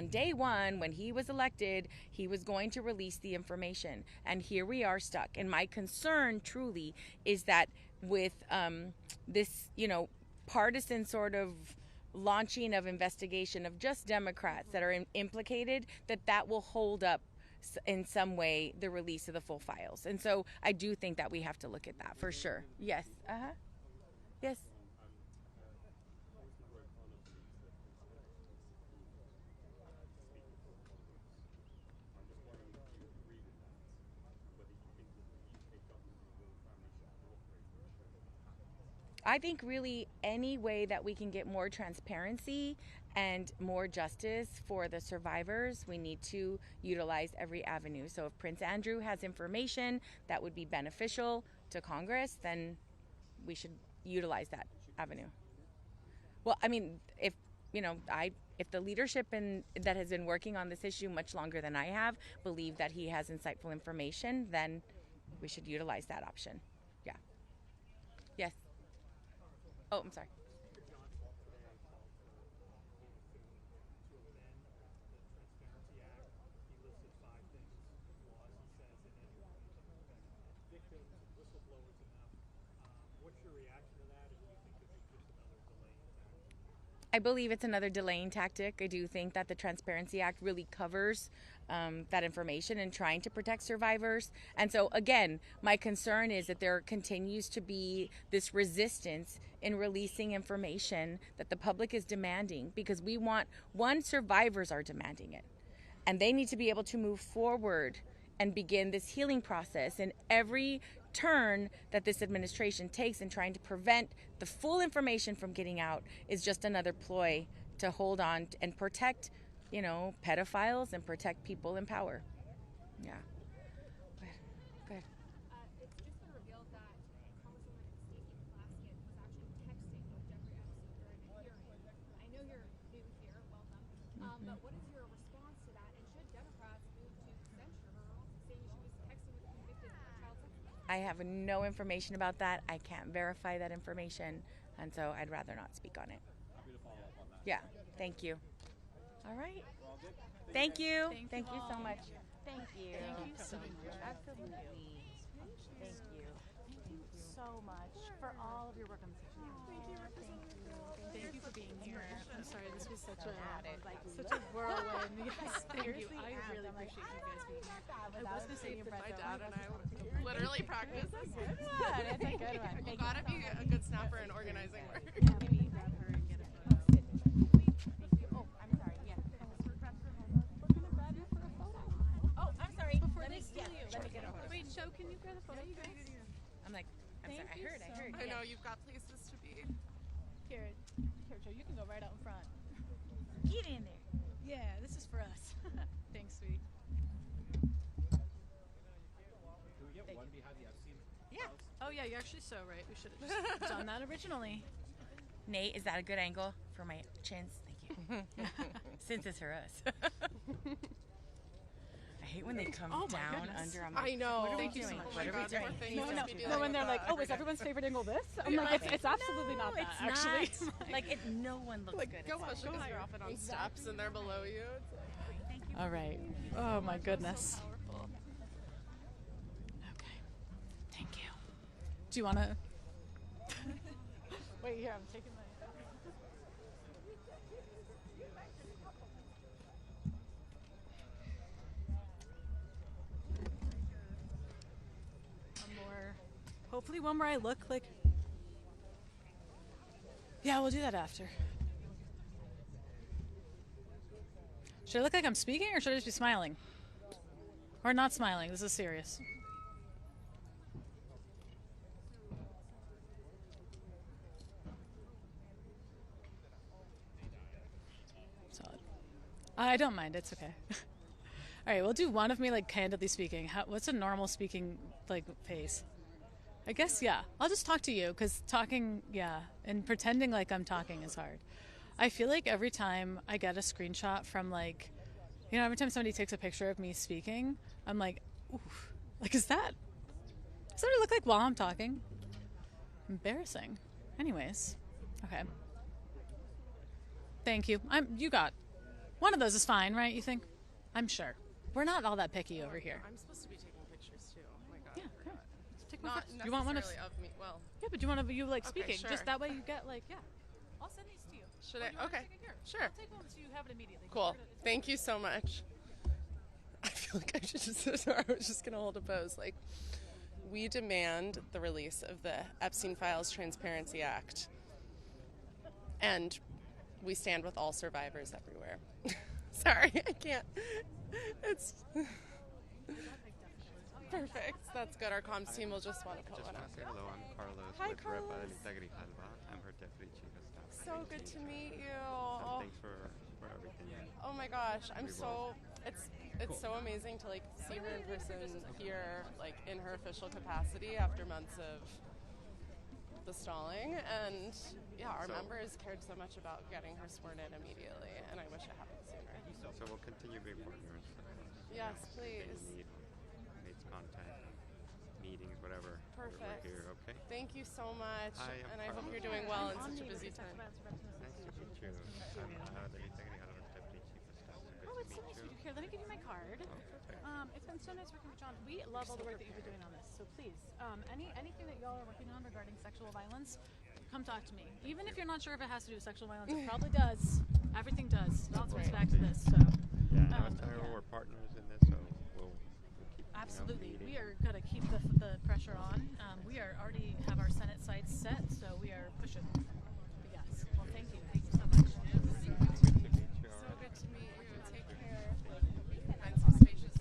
day one, when he was elected, he was going to release the information, and here we are stuck. And my concern truly is that with this, partisan sort of launching of investigation of just Democrats that are implicated, that will hold up in some way the release of the full files. And so I do think that we have to look at that for sure. Yes. Yes. I think really any way that we can get more transparency and more justice for the survivors, we need to utilize every avenue. So if Prince Andrew has information that would be beneficial to Congress, then we should utilize that avenue. Well, I mean, if the leadership that has been working on this issue much longer than I have believe that he has insightful information, then we should utilize that option. Yeah. Yes. Oh, I'm sorry. I believe it's another delaying tactic. I do think that the Transparency Act really covers that information and trying to protect survivors. And so, again, my concern is that there continues to be this resistance in releasing information that the public is demanding, because survivors are demanding it. And they need to be able to move forward and begin this healing process. And every turn that this administration takes in trying to prevent the full information from getting out is just another ploy to hold on and protect, pedophiles and protect people in power. Yeah. Go ahead. It's just been revealed that Congresswoman Epstein was actually texting with Jeffrey Epstein during a hearing. I know you're new here, welcome. But what is your response to that? And should Democrats move to censure her, saying she was texting with a convicted child sex offender? I have no information about that. I can't verify that information, and so I'd rather not speak on it. Yeah. Thank you. All right. Thank you. Thank you so much. Thank you. Thank you so much. Absolutely. Thank you. Thank you so much for all of your work on this issue. Thank you for being here. I'm sorry, this was such a whirlwind. Yes, thank you. I really appreciate you guys being here. I was going to say My dad and I literally practice. That's It's a good one. You gotta be a good snapper in organizing work. Maybe grab her and get a photo. Oh, I'm sorry. Yeah. Oh, I'm sorry. Let me get a photo. Wait, Joe, can you grab a photo, you guys? I'm like, I'm sorry. I heard. I know you've got places to be. Here, Joe, you can go right out in front. Get in there. Yeah, this is for us. Thanks, sweet. Can we get one behind the Epstein? Yeah. Oh, yeah, you're actually so right. We should have just done that originally. Nate, is that a good angle for my chins? Thank you. Since it's for us. I hate when they come down under. I'm like, I know. What are Thank we you so doing? much. What are we doing? No, when they're like, oh, is everyone's favorite angle this? I'm like, it's absolutely not that, it's actually. Not. Like, no one looks Like, good. go especially because you're often on steps and they're below you. It's like, Thank you. All right. Oh, my goodness. powerful. Okay. Thank you. Do you want to? Wait, here, I'm taking my. Hopefully one where I look like... Yeah, we'll do that after. Should I look like I'm speaking or should I just be smiling? Or not smiling? This is serious. Solid. I don't mind. It's okay. All right, we'll do one of me like candidly speaking. What's a normal speaking like pace? I guess, yeah. I'll just talk to you because talking, yeah, and pretending like I'm talking is hard. I feel like every time I get a screenshot from like, you know, every time somebody takes a picture of me speaking, I'm like, oof, like, does that look like while I'm talking? Embarrassing. Anyways, okay. Thank you. You got one of those is fine, right? You think? I'm sure. We're not all that picky over here. I'm supposed to be taking pictures too. Oh my god. Yeah, come on. Take one Not first. You want one of me. Well, yeah, but do you want to you like Okay, speaking? sure. Just that way you get like yeah. I'll send these to you. should Or I? do you wanna Okay. take it here? Sure. I'll take one so you have it immediately. Cool. Thank you so much. I feel like I should just. I was just gonna hold a pose. Like, we demand the release of the Epstein Files Transparency Act, and we stand with all survivors everywhere. Sorry, I can't. It's perfect. That's good. Our comms team will just want to put Just one want up. to say hello. I'm Carlos Hi, with Rep. Carlos. Adelita Grijalva. I'm her deputy chief of staff. So good to meet you. And thanks for everything. Oh my gosh, I'm We so it's so amazing to like see her in person here, like in her official capacity after months of the stalling. And yeah, our members cared so much about getting her sworn in immediately, and I wish it happened sooner. So we'll continue being partners. Yes, If please. you needs contact, meetings, whatever. Perfect. We're here, okay? Thank you so much, Hi, I'm and I hope Carlos. you're doing well in such a busy time. Nice to meet you. I'm Adelita Grijalva, deputy chief of staff. So Oh, good it's to so meet nice you. to meet you. Here, let me give you my card. Oh, perfect. It's been so nice working with John. We love all the work that you've been doing on this. So please, anything that y'all are working on regarding sexual violence, come talk to me. Even if you're not sure if it has to do with sexual violence, it probably does. Everything does. It all comes back to this. So Yeah, no, it's time we're partners in this, so we'll keep absolutely, meeting. we are gonna keep the pressure on. We are already have our Senate sites set, so we are pushing. But yes. Well, thank you. Thank you so much. Good to meet you. So good to meet you. Take care. Find some spacious.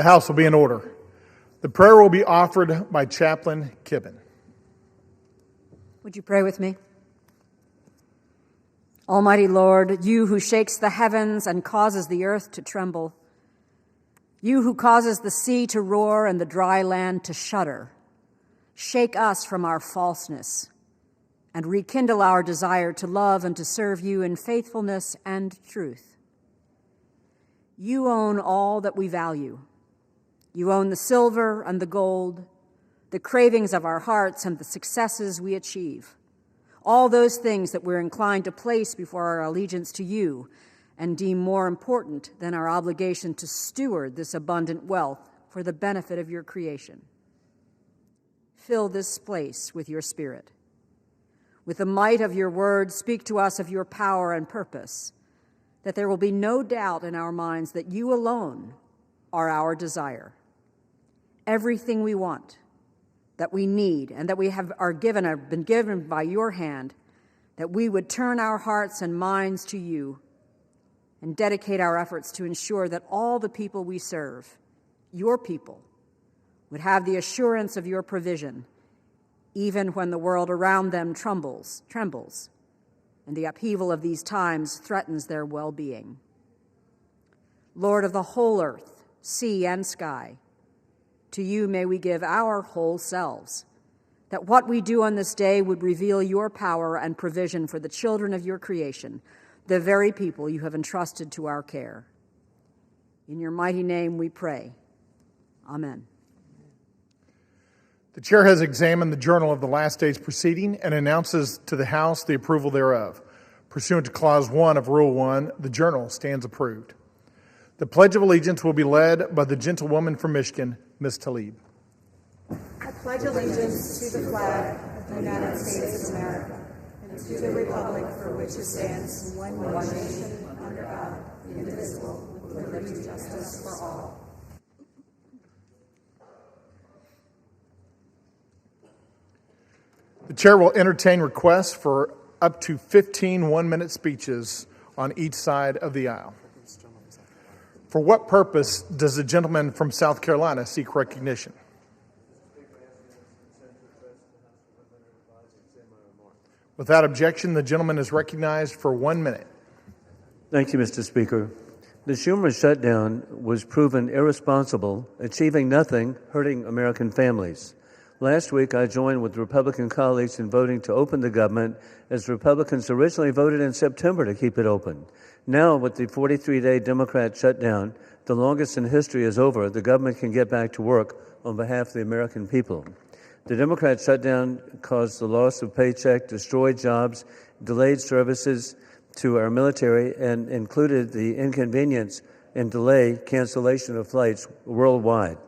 The House will be in order. The prayer will be offered by Chaplain Kibben. Would you pray with me? Almighty Lord, you who shakes the heavens and causes the earth to tremble, you who causes the sea to roar and the dry land to shudder, shake us from our falseness and rekindle our desire to love and to serve you in faithfulness and truth. You own all that we value. You own the silver and the gold, the cravings of our hearts and the successes we achieve. All those things that we're inclined to place before our allegiance to you and deem more important than our obligation to steward this abundant wealth for the benefit of your creation. Fill this place with your Spirit. With the might of your word, speak to us of your power and purpose, that there will be no doubt in our minds that you alone are our desire. Everything we want, that we need, and that we have been given by your hand, that we would turn our hearts and minds to you and dedicate our efforts to ensure that all the people we serve, your people, would have the assurance of your provision, even when the world around them trembles, and the upheaval of these times threatens their well-being. Lord of the whole earth, sea and sky, to you may we give our whole selves, that what we do on this day would reveal your power and provision for the children of your creation, the very people you have entrusted to our care. In your mighty name we pray. Amen. The chair has examined the journal of the last day's proceeding and announces to the House the approval thereof. Pursuant to Clause 1 of Rule 1, the journal stands approved. The Pledge of Allegiance will be led by the gentlewoman from Michigan, Ms. Tlaib. I pledge allegiance to the flag of the United States of America and to the republic for which it stands, one nation, under God, indivisible, with liberty and justice for all. The chair will entertain requests for up to 15 one-minute speeches on each side of the aisle. For what purpose does the gentleman from South Carolina seek recognition? Without objection, the gentleman is recognized for 1 minute. Thank you, Mr. Speaker. The Schumer shutdown was proven irresponsible, achieving nothing, hurting American families. Last week, I joined with Republican colleagues in voting to open the government, as Republicans originally voted in September to keep it open. Now, with the 43-day Democrat shutdown, the longest in history, is over, the government can get back to work on behalf of the American people. The Democrat shutdown caused the loss of paycheck, destroyed jobs, delayed services to our military, and included the inconvenience and delay cancellation of flights worldwide.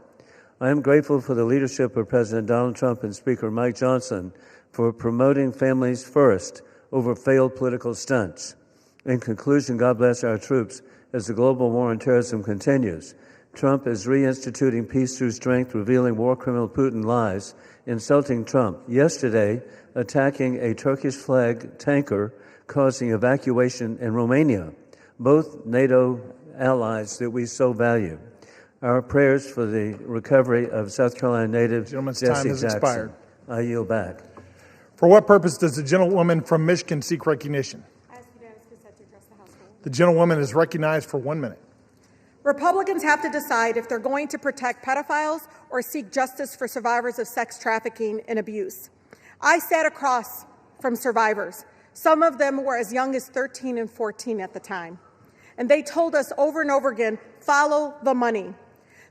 I am grateful for the leadership of President Donald Trump and Speaker Mike Johnson for promoting families first over failed political stunts. In conclusion, God bless our troops as the global war on terrorism continues. Trump is reinstituting peace through strength, revealing war criminal Putin lies, insulting Trump. Yesterday, attacking a Turkish flag tanker, causing evacuation in Romania, both NATO allies that we so value. Our prayers for the recovery of South Carolina native Jesse time has Jackson. expired. I yield back. For what purpose does the gentlewoman from Michigan seek recognition? I ask unanimous consent to address the House. The gentlewoman is recognized for 1 minute. Republicans have to decide if they're going to protect pedophiles or seek justice for survivors of sex trafficking and abuse. I sat across from survivors. Some of them were as young as 13 and 14 at the time. And they told us over and over again, follow the money.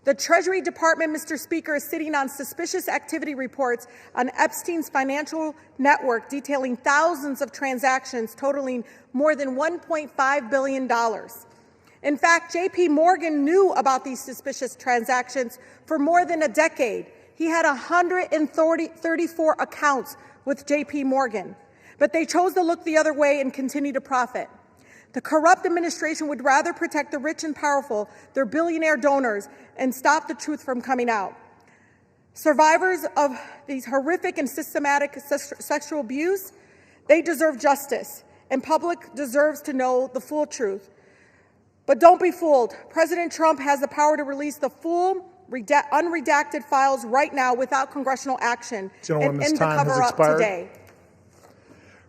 The Treasury Department, Mr. Speaker, is sitting on suspicious activity reports on Epstein's financial network detailing thousands of transactions totaling more than $1.5 billion. In fact, J.P. Morgan knew about these suspicious transactions for more than a decade. He had 134 accounts with J.P. Morgan, but they chose to look the other way and continue to profit. The corrupt administration would rather protect the rich and powerful, their billionaire donors, and stop the truth from coming out. Survivors of these horrific and systematic sexual abuse, they deserve justice, and public deserves to know the full truth. But don't be fooled. President Trump has the power to release the full unredacted files right now without congressional action and Gentlewoman's end the time has cover-up expired. today.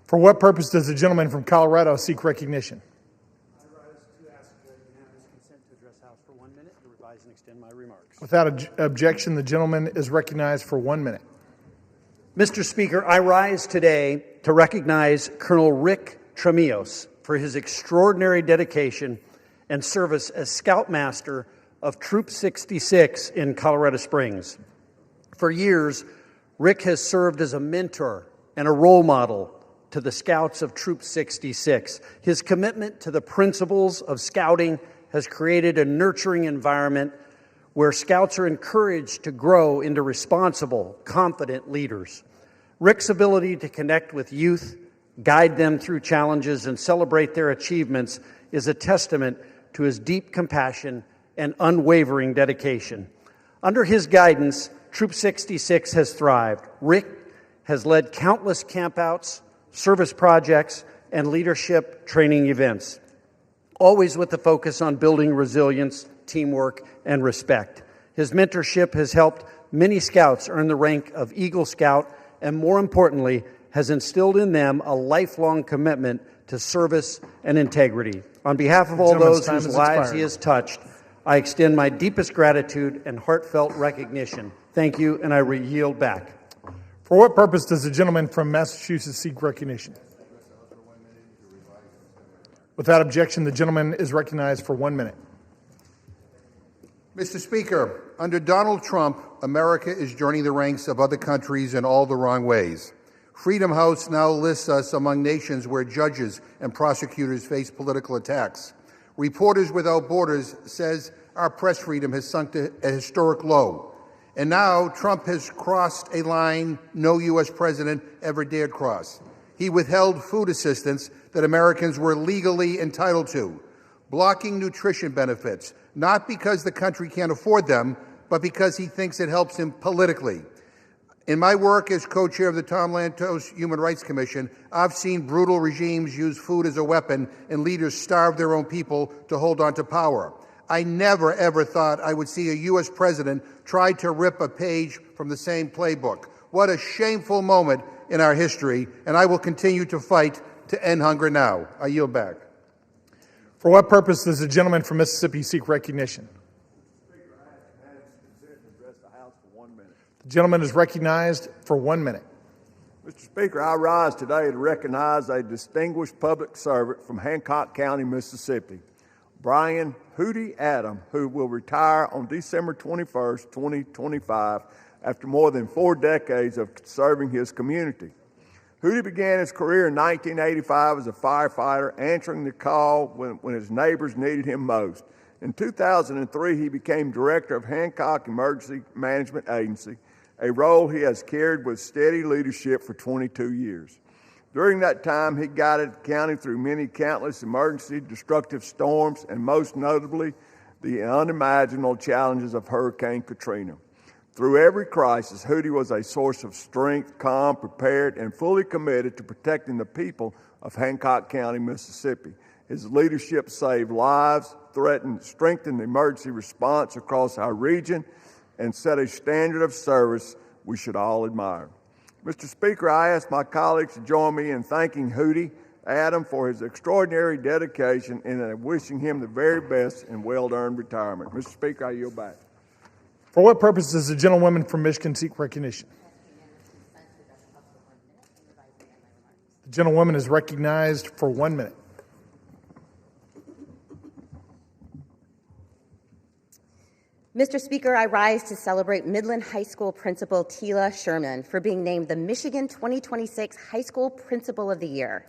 For what purpose does the gentleman from Colorado seek recognition? I rise to ask unanimous consent to address the House for 1 minute to revise and extend my remarks. Without objection, the gentleman is recognized for 1 minute. Mr. Speaker, I rise today to recognize Colonel Rick Tremillos for his extraordinary dedication and service as Scoutmaster of Troop 66 in Colorado Springs. For years, Rick has served as a mentor and a role model to the Scouts of Troop 66. His commitment to the principles of Scouting has created a nurturing environment where Scouts are encouraged to grow into responsible, confident leaders. Rick's ability to connect with youth, guide them through challenges, and celebrate their achievements is a testament to his deep compassion and unwavering dedication. Under his guidance, Troop 66 has thrived. Rick has led countless campouts, service projects, and leadership training events, always with the focus on building resilience, teamwork, and respect. His mentorship has helped many Scouts earn the rank of Eagle Scout and, more importantly, has instilled in them a lifelong commitment to service and integrity. On behalf of all those whose lives he has touched, I extend my deepest gratitude and heartfelt recognition. Thank you, and I yield back. For what purpose does the gentleman from Massachusetts seek recognition? Without objection, the gentleman is recognized for 1 minute. Mr. Speaker, under Donald Trump, America is joining the ranks of other countries in all the wrong ways. Freedom House now lists us among nations where judges and prosecutors face political attacks. Reporters Without Borders says our press freedom has sunk to a historic low. And now Trump has crossed a line no U.S. president ever dared cross. He withheld food assistance that Americans were legally entitled to, blocking nutrition benefits, not because the country can't afford them, but because he thinks it helps him politically. In my work as co-chair of the Tom Lantos Human Rights Commission, I've seen brutal regimes use food as a weapon and leaders starve their own people to hold on to power. I never, ever thought I would see a U.S. president try to rip a page from the same playbook. What a shameful moment in our history, and I will continue to fight to end hunger now. I yield back. For what purpose does the gentleman from Mississippi seek recognition? The gentleman is recognized for 1 minute. Mr. Speaker, I rise today to recognize a distinguished public servant from Hancock County, Mississippi, Brian Hootie Adam, who will retire on December 21st, 2025, after more than 4 decades of serving his community. Hootie began his career in 1985 as a firefighter, answering the call when his neighbors needed him most. In 2003, he became director of Hancock Emergency Management Agency, a role he has carried with steady leadership for 22 years. During that time, he guided the county through many countless emergency destructive storms, and most notably, the unimaginable challenges of Hurricane Katrina. Through every crisis, Hootie was a source of strength, calm, prepared, and fully committed to protecting the people of Hancock County, Mississippi. His leadership saved lives, strengthened the emergency response across our region, and set a standard of service we should all admire. Mr. Speaker, I ask my colleagues to join me in thanking Hootie Adam for his extraordinary dedication and wishing him the very best in well-earned retirement. Mr. Speaker, I yield back. For what purpose does the gentlewoman from Michigan seek recognition? The gentlewoman is recognized for 1 minute. Mr. Speaker, I rise to celebrate Midland High School Principal Tila Sherman for being named the Michigan 2026 High School Principal of the Year.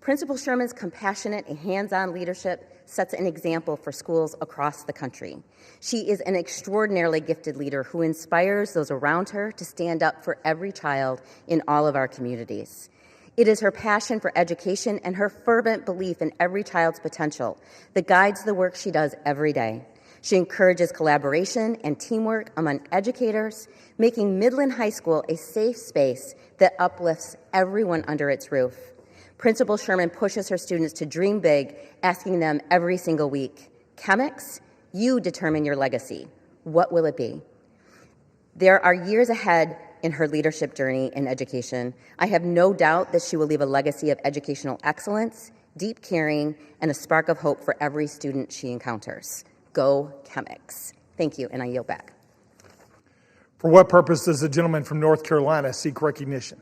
Principal Sherman's compassionate and hands-on leadership sets an example for schools across the country. She is an extraordinarily gifted leader who inspires those around her to stand up for every child in all of our communities. It is her passion for education and her fervent belief in every child's potential that guides the work she does every day. She encourages collaboration and teamwork among educators, making Midland High School a safe space that uplifts everyone under its roof. Principal Sherman pushes her students to dream big, asking them every single week, "Chemics, you determine your legacy. what will it be? There are years ahead in her leadership journey in education. I have no doubt that she will leave a legacy of educational excellence, deep caring, and a spark of hope for every student she encounters. Go Chemics. Thank you, and I yield back. For what purpose does the gentleman from North Carolina seek recognition?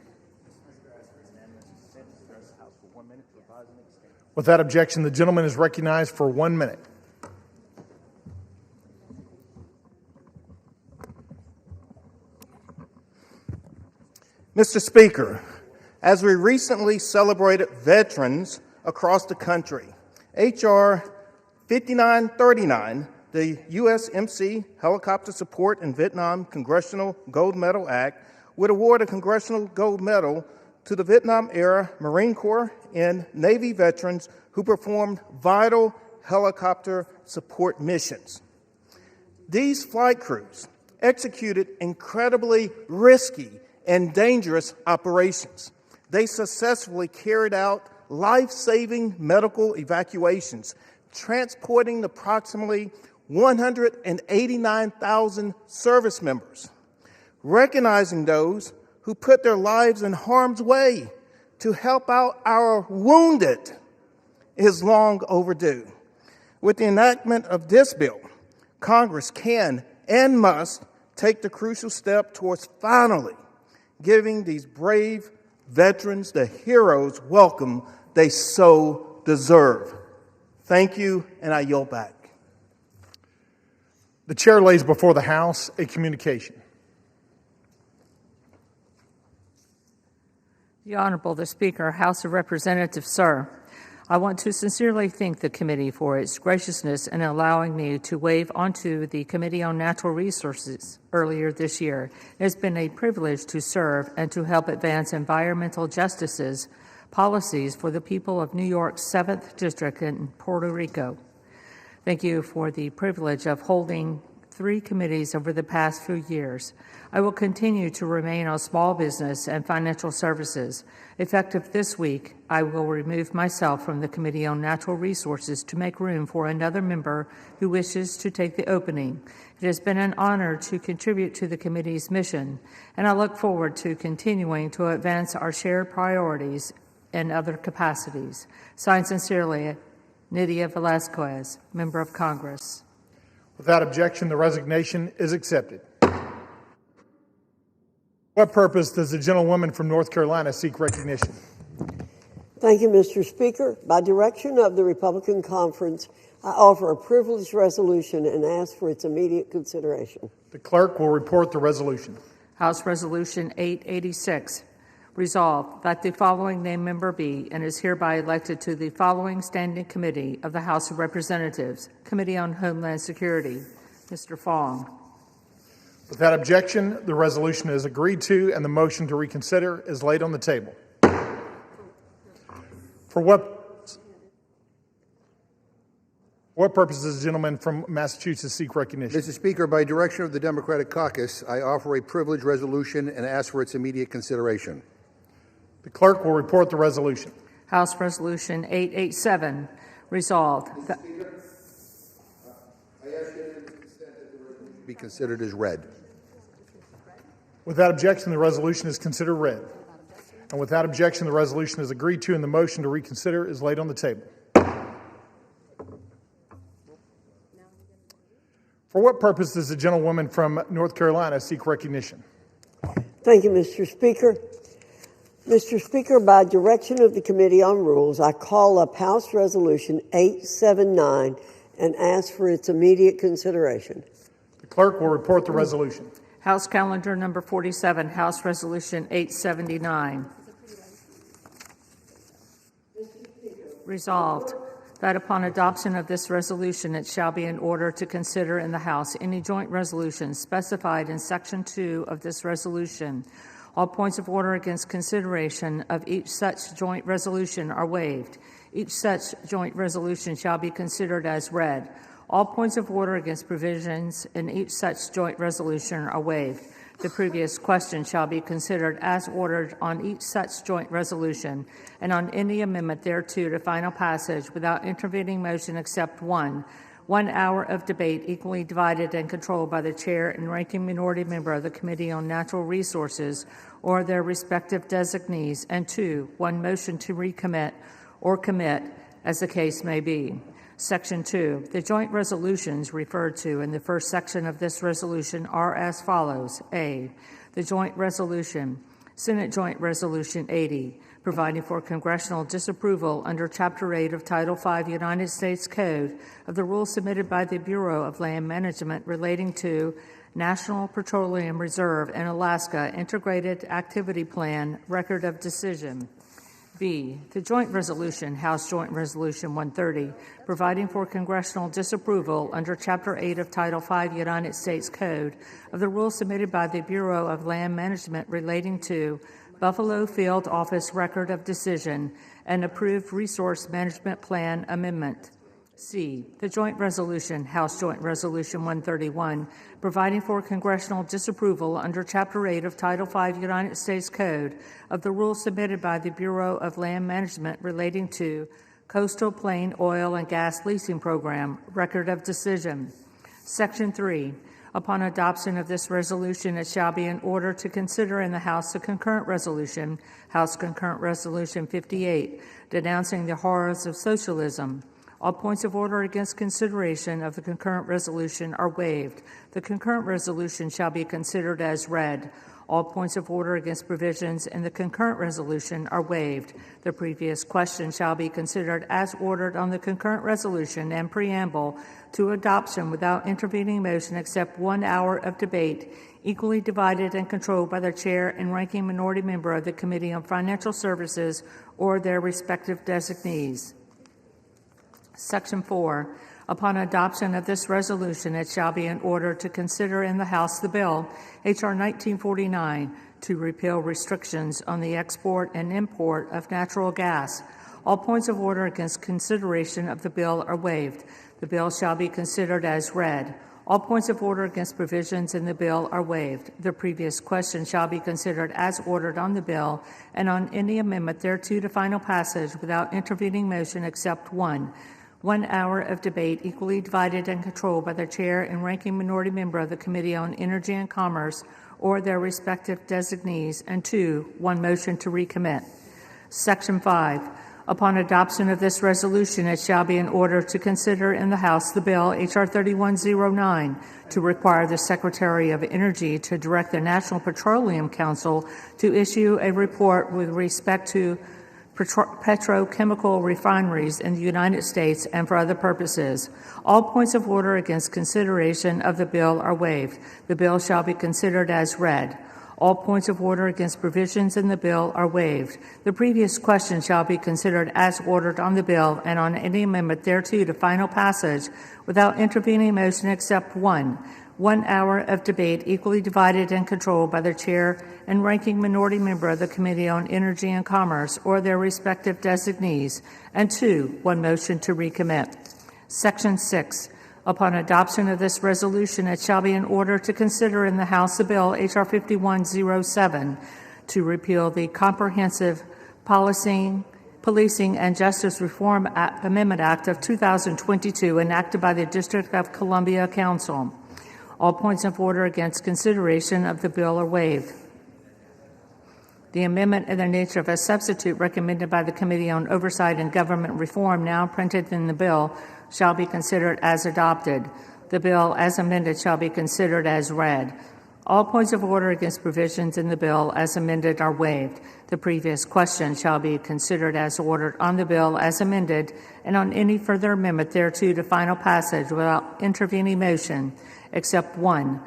Without objection, the gentleman is recognized for 1 minute. Mr. Speaker, as we recently celebrated veterans across the country, H.R. 5939, the USMC Helicopter Support in Vietnam Congressional Gold Medal Act, would award a Congressional Gold Medal to the Vietnam-era Marine Corps and Navy veterans who performed vital helicopter support missions. These flight crews executed incredibly risky and dangerous operations. They successfully carried out life-saving medical evacuations, transporting approximately 189,000 service members. Recognizing those who put their lives in harm's way to help out our wounded is long overdue. With the enactment of this bill, Congress can and must take the crucial step towards finally giving these brave veterans the hero's welcome they so deserve. Thank you, and I yield back. The chair lays before the House a communication. The Honorable the Speaker, House of Representatives, sir. I want to sincerely thank the committee for its graciousness in allowing me to wave onto the Committee on Natural Resources earlier this year. It has been a privilege to serve and to help advance environmental justices policies for the people of New York's 7th District in Puerto Rico. Thank you for the privilege of holding 3 committees over the past few years. I will continue to remain on small business and financial services. Effective this week, I will remove myself from the Committee on Natural Resources to make room for another member who wishes to take the opening. It has been an honor to contribute to the committee's mission, and I look forward to continuing to advance our shared priorities in other capacities. Signed sincerely, Nydia Velazquez, Member of Congress. Without objection, the resignation is accepted. What purpose does the gentlewoman from North Carolina seek recognition? Thank you, Mr. Speaker. By direction of the Republican Conference, I offer a privileged resolution and ask for its immediate consideration. The clerk will report the resolution. House Resolution 886. Resolved that the following named member be and is hereby elected to the following standing committee of the House of Representatives, Committee on Homeland Security, Mr. Fong. Without objection, the resolution is agreed to and the motion to reconsider is laid on the table. For what purpose does the gentleman from Massachusetts seek recognition? Mr. Speaker, by direction of the Democratic Caucus, I offer a privileged resolution and ask for its immediate consideration. The clerk will report the resolution. House Resolution 887. Resolved. Mr. Speaker, I ask unanimous consent that the resolution be considered as read. Without objection, the resolution is considered read. And without objection, the resolution is agreed to and the motion to reconsider is laid on the table. For what purpose does the gentlewoman from North Carolina seek recognition? Thank you, Mr. Speaker. Mr. Speaker, by direction of the Committee on Rules, I call up House Resolution 879 and ask for its immediate consideration. The clerk will report the resolution. House Calendar Number 47, House Resolution 879. Resolved that upon adoption of this resolution, it shall be in order to consider in the House any joint resolution specified in Section 2 of this resolution. All points of order against consideration of each such joint resolution are waived. Each such joint resolution shall be considered as read. All points of order against provisions in each such joint resolution are waived. The previous question shall be considered as ordered on each such joint resolution and on any amendment thereto to final passage without intervening motion except one, 1 hour of debate equally divided and controlled by the chair and ranking minority member of the Committee on Natural Resources or their respective designees, and 2, 1 motion to recommit or commit as the case may be. Section 2. The joint resolutions referred to in the first section of this resolution are as follows. A. The joint resolution, Senate Joint Resolution 80, providing for congressional disapproval under Chapter 8 of Title V United States Code of the rules submitted by the Bureau of Land Management relating to National Petroleum Reserve in Alaska Integrated Activity Plan Record of Decision. B. The joint resolution, House Joint Resolution 130, providing for congressional disapproval under Chapter 8 of Title V United States Code of the rules submitted by the Bureau of Land Management relating to Buffalo Field Office Record of Decision and approved Resource Management Plan Amendment. C. The joint resolution, House Joint Resolution 131, providing for congressional disapproval under Chapter 8 of Title V United States Code of the rules submitted by the Bureau of Land Management relating to Coastal Plain Oil and Gas Leasing Program, Record of Decision. Section 3. Upon adoption of this resolution, it shall be in order to consider in the House a concurrent resolution, House Concurrent Resolution 58, denouncing the horrors of socialism. All points of order against consideration of the concurrent resolution are waived. The concurrent resolution shall be considered as read. All points of order against provisions in the concurrent resolution are waived. The previous question shall be considered as ordered on the concurrent resolution and preamble to adoption without intervening motion except 1 hour of debate, equally divided and controlled by the chair and ranking minority member of the Committee on Financial Services or their respective designees. Section 4. Upon adoption of this resolution, it shall be in order to consider in the House the bill, H.R. 1949, to repeal restrictions on the export and import of natural gas. All points of order against consideration of the bill are waived. The bill shall be considered as read. All points of order against provisions in the bill are waived. The previous question shall be considered as ordered on the bill and on any amendment thereto to final passage without intervening motion except 1 hour of debate equally divided and controlled by the chair and ranking minority member of the Committee on Energy and Commerce or their respective designees, and 2, 1 motion to recommit. Section 5. Upon adoption of this resolution, it shall be in order to consider in the House the bill, H.R. 3109, to require the Secretary of Energy to direct the National Petroleum Council to issue a report with respect to petrochemical refineries in the United States and for other purposes. All points of order against consideration of the bill are waived. The bill shall be considered as read. All points of order against provisions in the bill are waived. The previous question shall be considered as ordered on the bill and on any amendment thereto to final passage without intervening motion except 1 hour of debate equally divided and controlled by the chair and ranking minority member of the Committee on Energy and Commerce or their respective designees, and 2, 1 motion to recommit. Section 6. Upon adoption of this resolution, it shall be in order to consider in the House the bill H.R. 5107 to repeal the Comprehensive Policing and Justice Reform Amendment Act of 2022 enacted by the District of Columbia Council. All points of order against consideration of the bill are waived. The amendment in the nature of a substitute recommended by the Committee on Oversight and Government Reform, now printed in the bill, shall be considered as adopted. The bill, as amended, shall be considered as read. All points of order against provisions in the bill as amended are waived. The previous question shall be considered as ordered on the bill as amended and on any further amendment thereto to final passage without intervening motion, except 1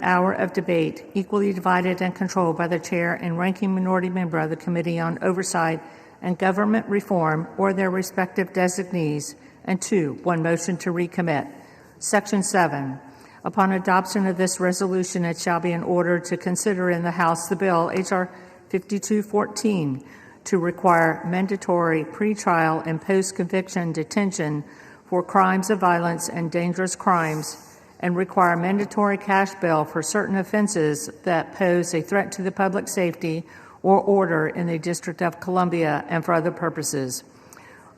hour of debate, equally divided and controlled by the chair and ranking minority member of the Committee on Oversight and Government Reform or their respective designees, and 2, 1 motion to recommit. Section 7. Upon adoption of this resolution, it shall be in order to consider in the House the bill, H.R. 5214, to require mandatory pretrial and post-conviction detention for crimes of violence and dangerous crimes, and require mandatory cash bail for certain offenses that pose a threat to the public safety or order in the District of Columbia and for other purposes.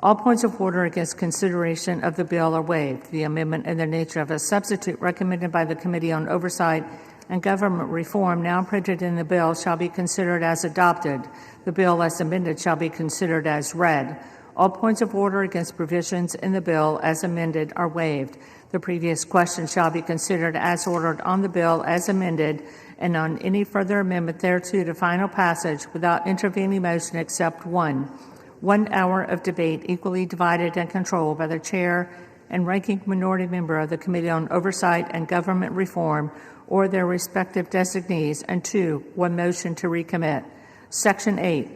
All points of order against consideration of the bill are waived. The amendment in the nature of a substitute recommended by the Committee on Oversight and Government Reform, now printed in the bill, shall be considered as adopted. The bill as amended shall be considered as read. All points of order against provisions in the bill as amended are waived. The previous question shall be considered as ordered on the bill as amended and on any further amendment thereto to final passage without intervening motion except one. 1 hour of debate equally divided and controlled by the chair and ranking minority member of the Committee on Oversight and Government Reform or their respective designees, and 2, 1 motion to recommit. Section 8.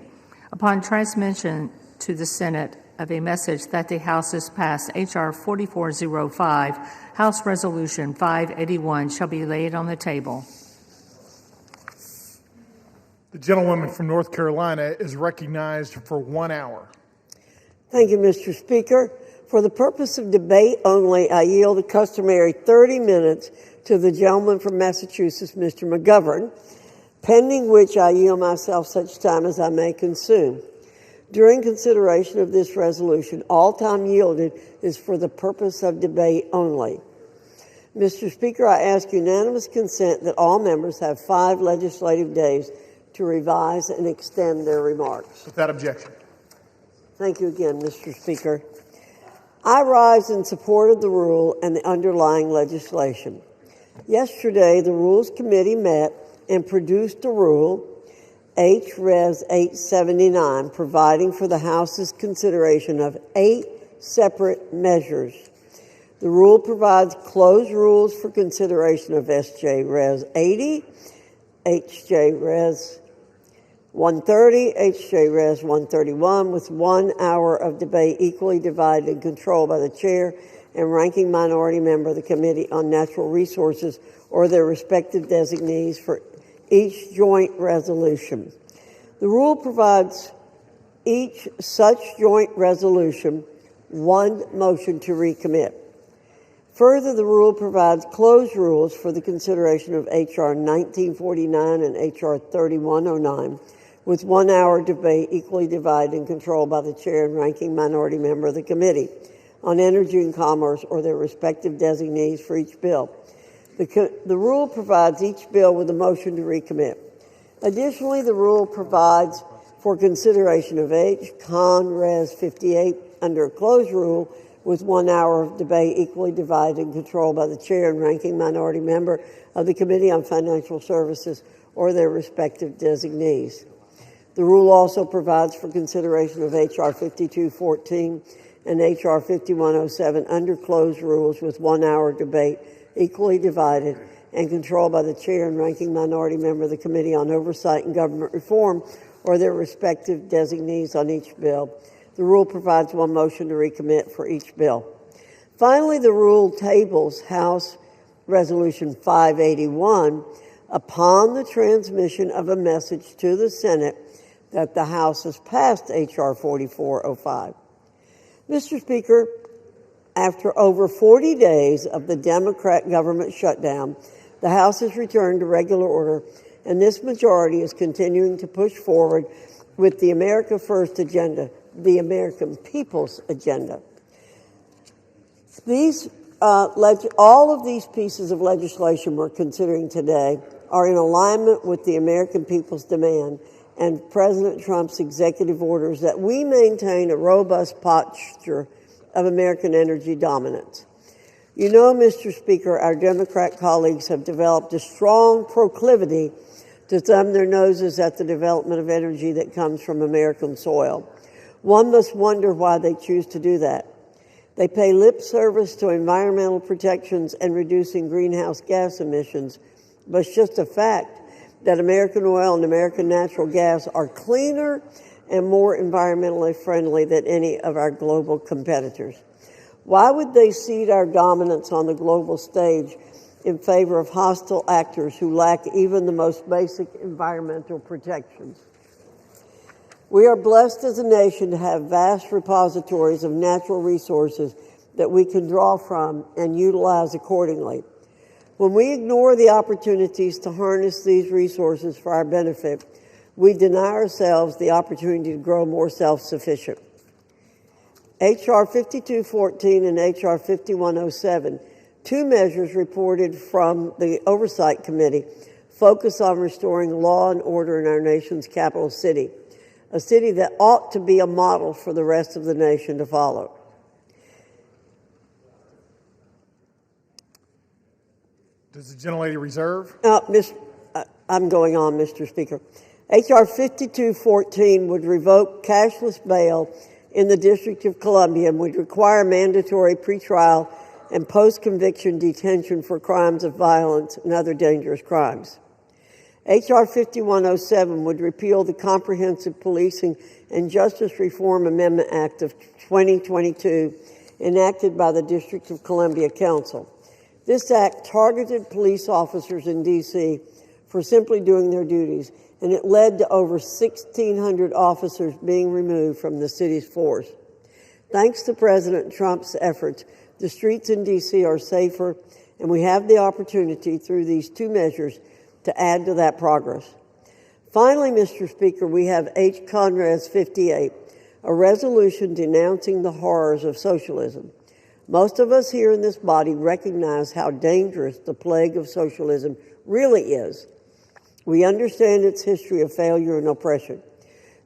Upon transmission to the Senate of a message that the House has passed H.R. 4405, House Resolution 581 shall be laid on the table. The gentlewoman from North Carolina is recognized for 1 hour. Thank you, Mr. Speaker. For the purpose of debate only, I yield the customary 30 minutes to the gentleman from Massachusetts, Mr. McGovern, pending which I yield myself such time as I may consume. During consideration of this resolution, all time yielded is for the purpose of debate only. Mr. Speaker, I ask unanimous consent that all members have 5 legislative days to revise and extend their remarks. Without objection. Thank you again, Mr. Speaker. I rise in support of the rule and the underlying legislation. Yesterday, the Rules Committee met and produced a rule, H.Res. 879, providing for the House's consideration of 8 separate measures. The rule provides closed rules for consideration of S.J. Res. 80, H.J. Res. 130, H.J. Res. 131, with 1 hour of debate equally divided and controlled by the chair and ranking minority member of the Committee on Natural Resources or their respective designees for each joint resolution. The rule provides each such joint resolution 1 motion to recommit. Further, the rule provides closed rules for the consideration of H.R. 1949 and H.R. 3109, with 1 hour debate equally divided and controlled by the chair and ranking minority member of the Committee on Energy and Commerce or their respective designees for each bill. The rule provides each bill with a motion to recommit. Additionally, the rule provides for consideration of H. Con. Res. 58 under a closed rule with 1 hour of debate equally divided and controlled by the chair and ranking minority member of the Committee on Financial Services or their respective designees. The rule also provides for consideration of H.R. 5214 and H.R. 5107 under closed rules with 1 hour debate equally divided and controlled by the chair and ranking minority member of the Committee on Oversight and Government Reform or their respective designees on each bill. The rule provides 1 motion to recommit for each bill. Finally, the rule tables House Resolution 581 upon the transmission of a message to the Senate that the House has passed H.R. 4405. Mr. Speaker, after over 40 days of the Democrat government shutdown, the House has returned to regular order, and this majority is continuing to push forward with the America First agenda, the American People's agenda. All of these pieces of legislation we're considering today are in alignment with the American people's demand and President Trump's executive orders that we maintain a robust posture of American energy dominance. You know, Mr. Speaker, our Democrat colleagues have developed a strong proclivity to thumb their noses at the development of energy that comes from American soil. One must wonder why they choose to do that. They pay lip service to environmental protections and reducing greenhouse gas emissions, but it's just a fact that American oil and American natural gas are cleaner and more environmentally friendly than any of our global competitors. Why would they cede our dominance on the global stage in favor of hostile actors who lack even the most basic environmental protections? We are blessed as a nation to have vast repositories of natural resources that we can draw from and utilize accordingly. When we ignore the opportunities to harness these resources for our benefit, we deny ourselves the opportunity to grow more self-sufficient. H.R. 5214 and H.R. 5107, two measures reported from the Oversight Committee, focus on restoring law and order in our nation's capital city, a city that ought to be a model for the rest of the nation to follow. Does the gentlelady reserve? I'm going on, Mr. Speaker. H.R. 5214 would revoke cashless bail in the District of Columbia and would require mandatory pretrial and post-conviction detention for crimes of violence and other dangerous crimes. H.R. 5107 would repeal the Comprehensive Policing and Justice Reform Amendment Act of 2022, enacted by the District of Columbia Council. This act targeted police officers in D.C. for simply doing their duties, and it led to over 1,600 officers being removed from the city's force. Thanks to President Trump's efforts, the streets in D.C. are safer, and we have the opportunity through these two measures to add to that progress. Finally, Mr. Speaker, we have H. Conres 58, a resolution denouncing the horrors of socialism. Most of us here in this body recognize how dangerous the plague of socialism really is. We understand its history of failure and oppression.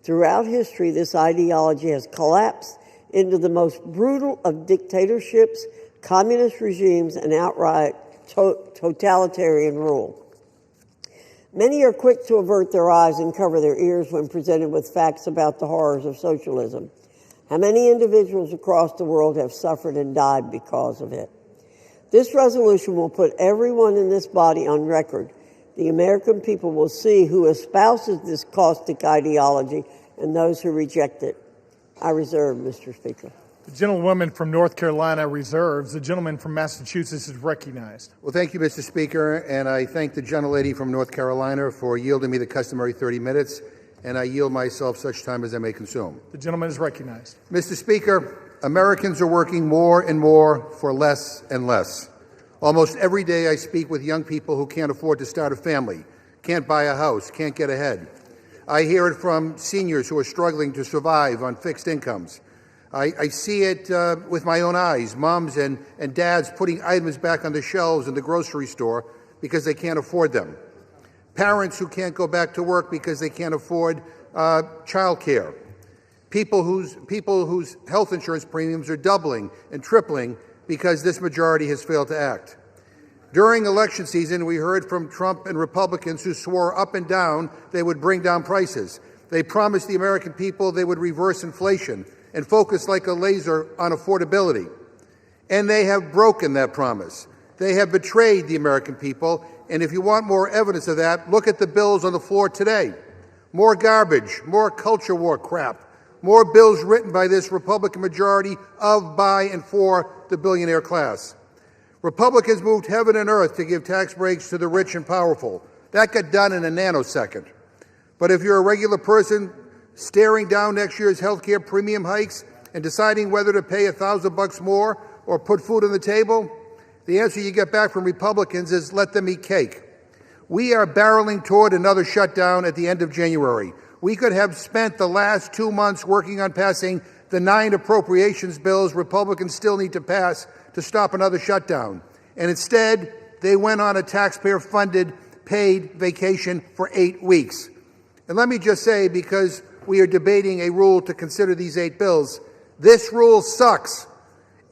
Throughout history, this ideology has collapsed into the most brutal of dictatorships, communist regimes, and outright totalitarian rule. Many are quick to avert their eyes and cover their ears when presented with facts about the horrors of socialism. How many individuals across the world have suffered and died because of it? This resolution will put everyone in this body on record. The American people will see who espouses this caustic ideology and those who reject it. I reserve, Mr. Speaker. The gentlewoman from North Carolina reserves. The gentleman from Massachusetts is recognized. Well, thank you, Mr. Speaker, and I thank the gentlelady from North Carolina for yielding me the customary 30 minutes, and I yield myself such time as I may consume. The gentleman is recognized. Mr. Speaker, Americans are working more and more for less and less. Almost every day I speak with young people who can't afford to start a family, can't buy a house, can't get ahead. I hear it from seniors who are struggling to survive on fixed incomes. I see it with my own eyes, moms and dads putting items back on the shelves in the grocery store because they can't afford them. Parents who can't go back to work because they can't afford child care. People whose health insurance premiums are doubling and tripling because this majority has failed to act. During election season, we heard from Trump and Republicans who swore up and down they would bring down prices. They promised the American people they would reverse inflation and focus like a laser on affordability. And they have broken that promise. They have betrayed the American people, and if you want more evidence of that, look at the bills on the floor today. More garbage, more culture war crap, more bills written by this Republican majority of, by, and for the billionaire class. Republicans moved heaven and earth to give tax breaks to the rich and powerful. That got done in a nanosecond. But if you're a regular person staring down next year's health care premium hikes and deciding whether to pay $1,000 more or put food on the table, the answer you get back from Republicans is let them eat cake. We are barreling toward another shutdown at the end of January. We could have spent the last 2 months working on passing the 9 appropriations bills Republicans still need to pass to stop another shutdown. And instead, they went on a taxpayer-funded paid vacation for 8 weeks. And let me just say, because we are debating a rule to consider these 8 bills, this rule sucks.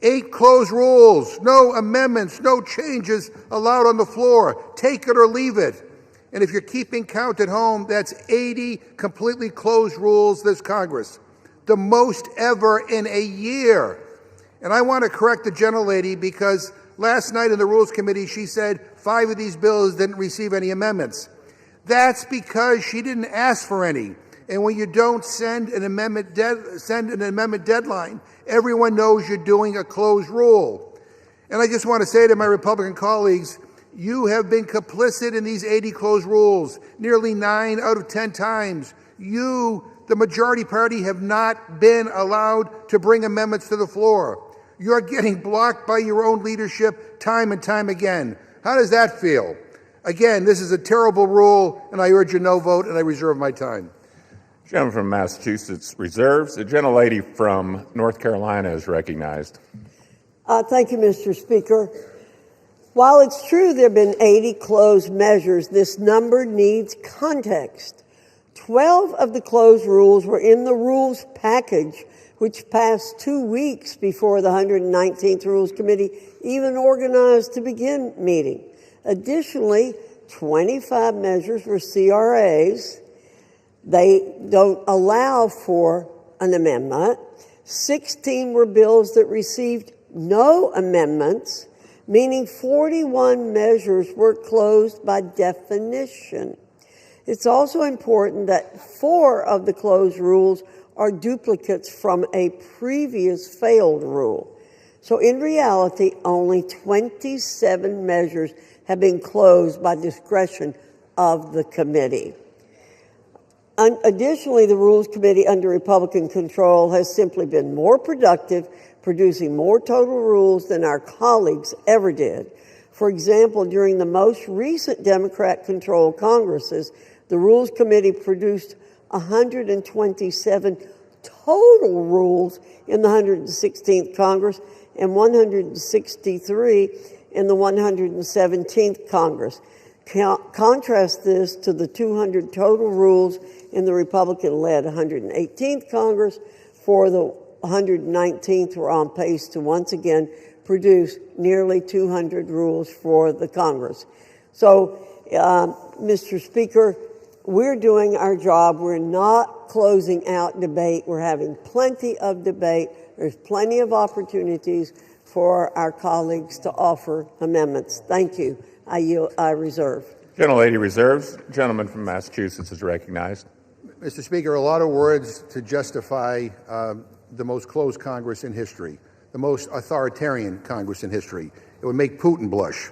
8 closed rules, no amendments, no changes allowed on the floor. Take it or leave it. And if you're keeping count at home, that's 80 completely closed rules this Congress, the most ever in a year. And I want to correct the gentlelady because last night in the Rules Committee, she said 5 of these bills didn't receive any amendments. That's because she didn't ask for any. And when you don't send an amendment deadline, everyone knows you're doing a closed rule. And I just want to say to my Republican colleagues, you have been complicit in these 80 closed rules nearly 9 out of 10 times. You, the majority party, have not been allowed to bring amendments to the floor. You're getting blocked by your own leadership time and time again. How does that feel? Again, this is a terrible rule, and I urge a no vote, and I reserve my time. Gentleman from Massachusetts reserves. The gentlelady from North Carolina is recognized. Thank you, Mr. Speaker. While it's true there have been 80 closed measures, this number needs context. 12 of the closed rules were in the rules package, which passed 2 weeks before the 119th Rules Committee even organized to begin meeting. Additionally, 25 measures were CRAs. They don't allow for an amendment. 16 were bills that received no amendments, meaning 41 measures were closed by definition. It's also important that 4 of the closed rules are duplicates from a previous failed rule. So in reality, only 27 measures have been closed by discretion of the committee. Additionally, the Rules Committee under Republican control has simply been more productive, producing more total rules than our colleagues ever did. For example, during the most recent Democrat-controlled Congresses, the Rules Committee produced 127 total rules in the 116th Congress and 163 in the 117th Congress. Contrast this to the 200 total rules in the Republican-led 118th Congress. For the 119th, we're on pace to once again produce nearly 200 rules for the Congress. So, Mr. Speaker, we're doing our job. We're not closing out debate. We're having plenty of debate. There's plenty of opportunities for our colleagues to offer amendments. Thank you. I reserve. Gentlelady reserves. Gentleman from Massachusetts is recognized. Mr. Speaker, a lot of words to justify the most closed Congress in history, the most authoritarian Congress in history. It would make Putin blush.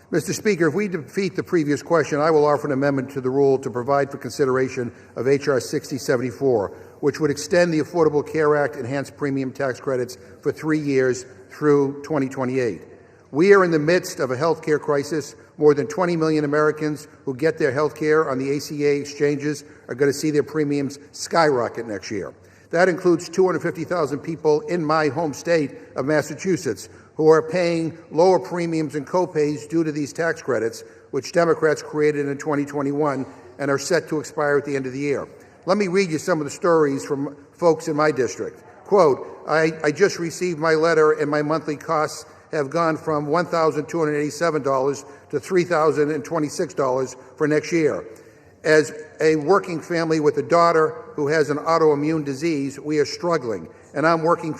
Mr. Speaker, if we defeat the previous question, I will offer an amendment to the rule to provide for consideration of H.R. 6074, which would extend the Affordable Care Act enhanced premium tax credits for 3 years through 2028. We are in the midst of a health care crisis. More than 20 million Americans who get their health care on the ACA exchanges are going to see their premiums skyrocket next year. That includes 250,000 people in my home state of Massachusetts who are paying lower premiums and copays due to these tax credits, which Democrats created in 2021 and are set to expire at the end of the year. Let me read you some of the stories from folks in my district. Quote, I just received my letter and my monthly costs have gone from $1,287 to $3,026 for next year. As a working family with a daughter who has an autoimmune disease, we are struggling, and I'm working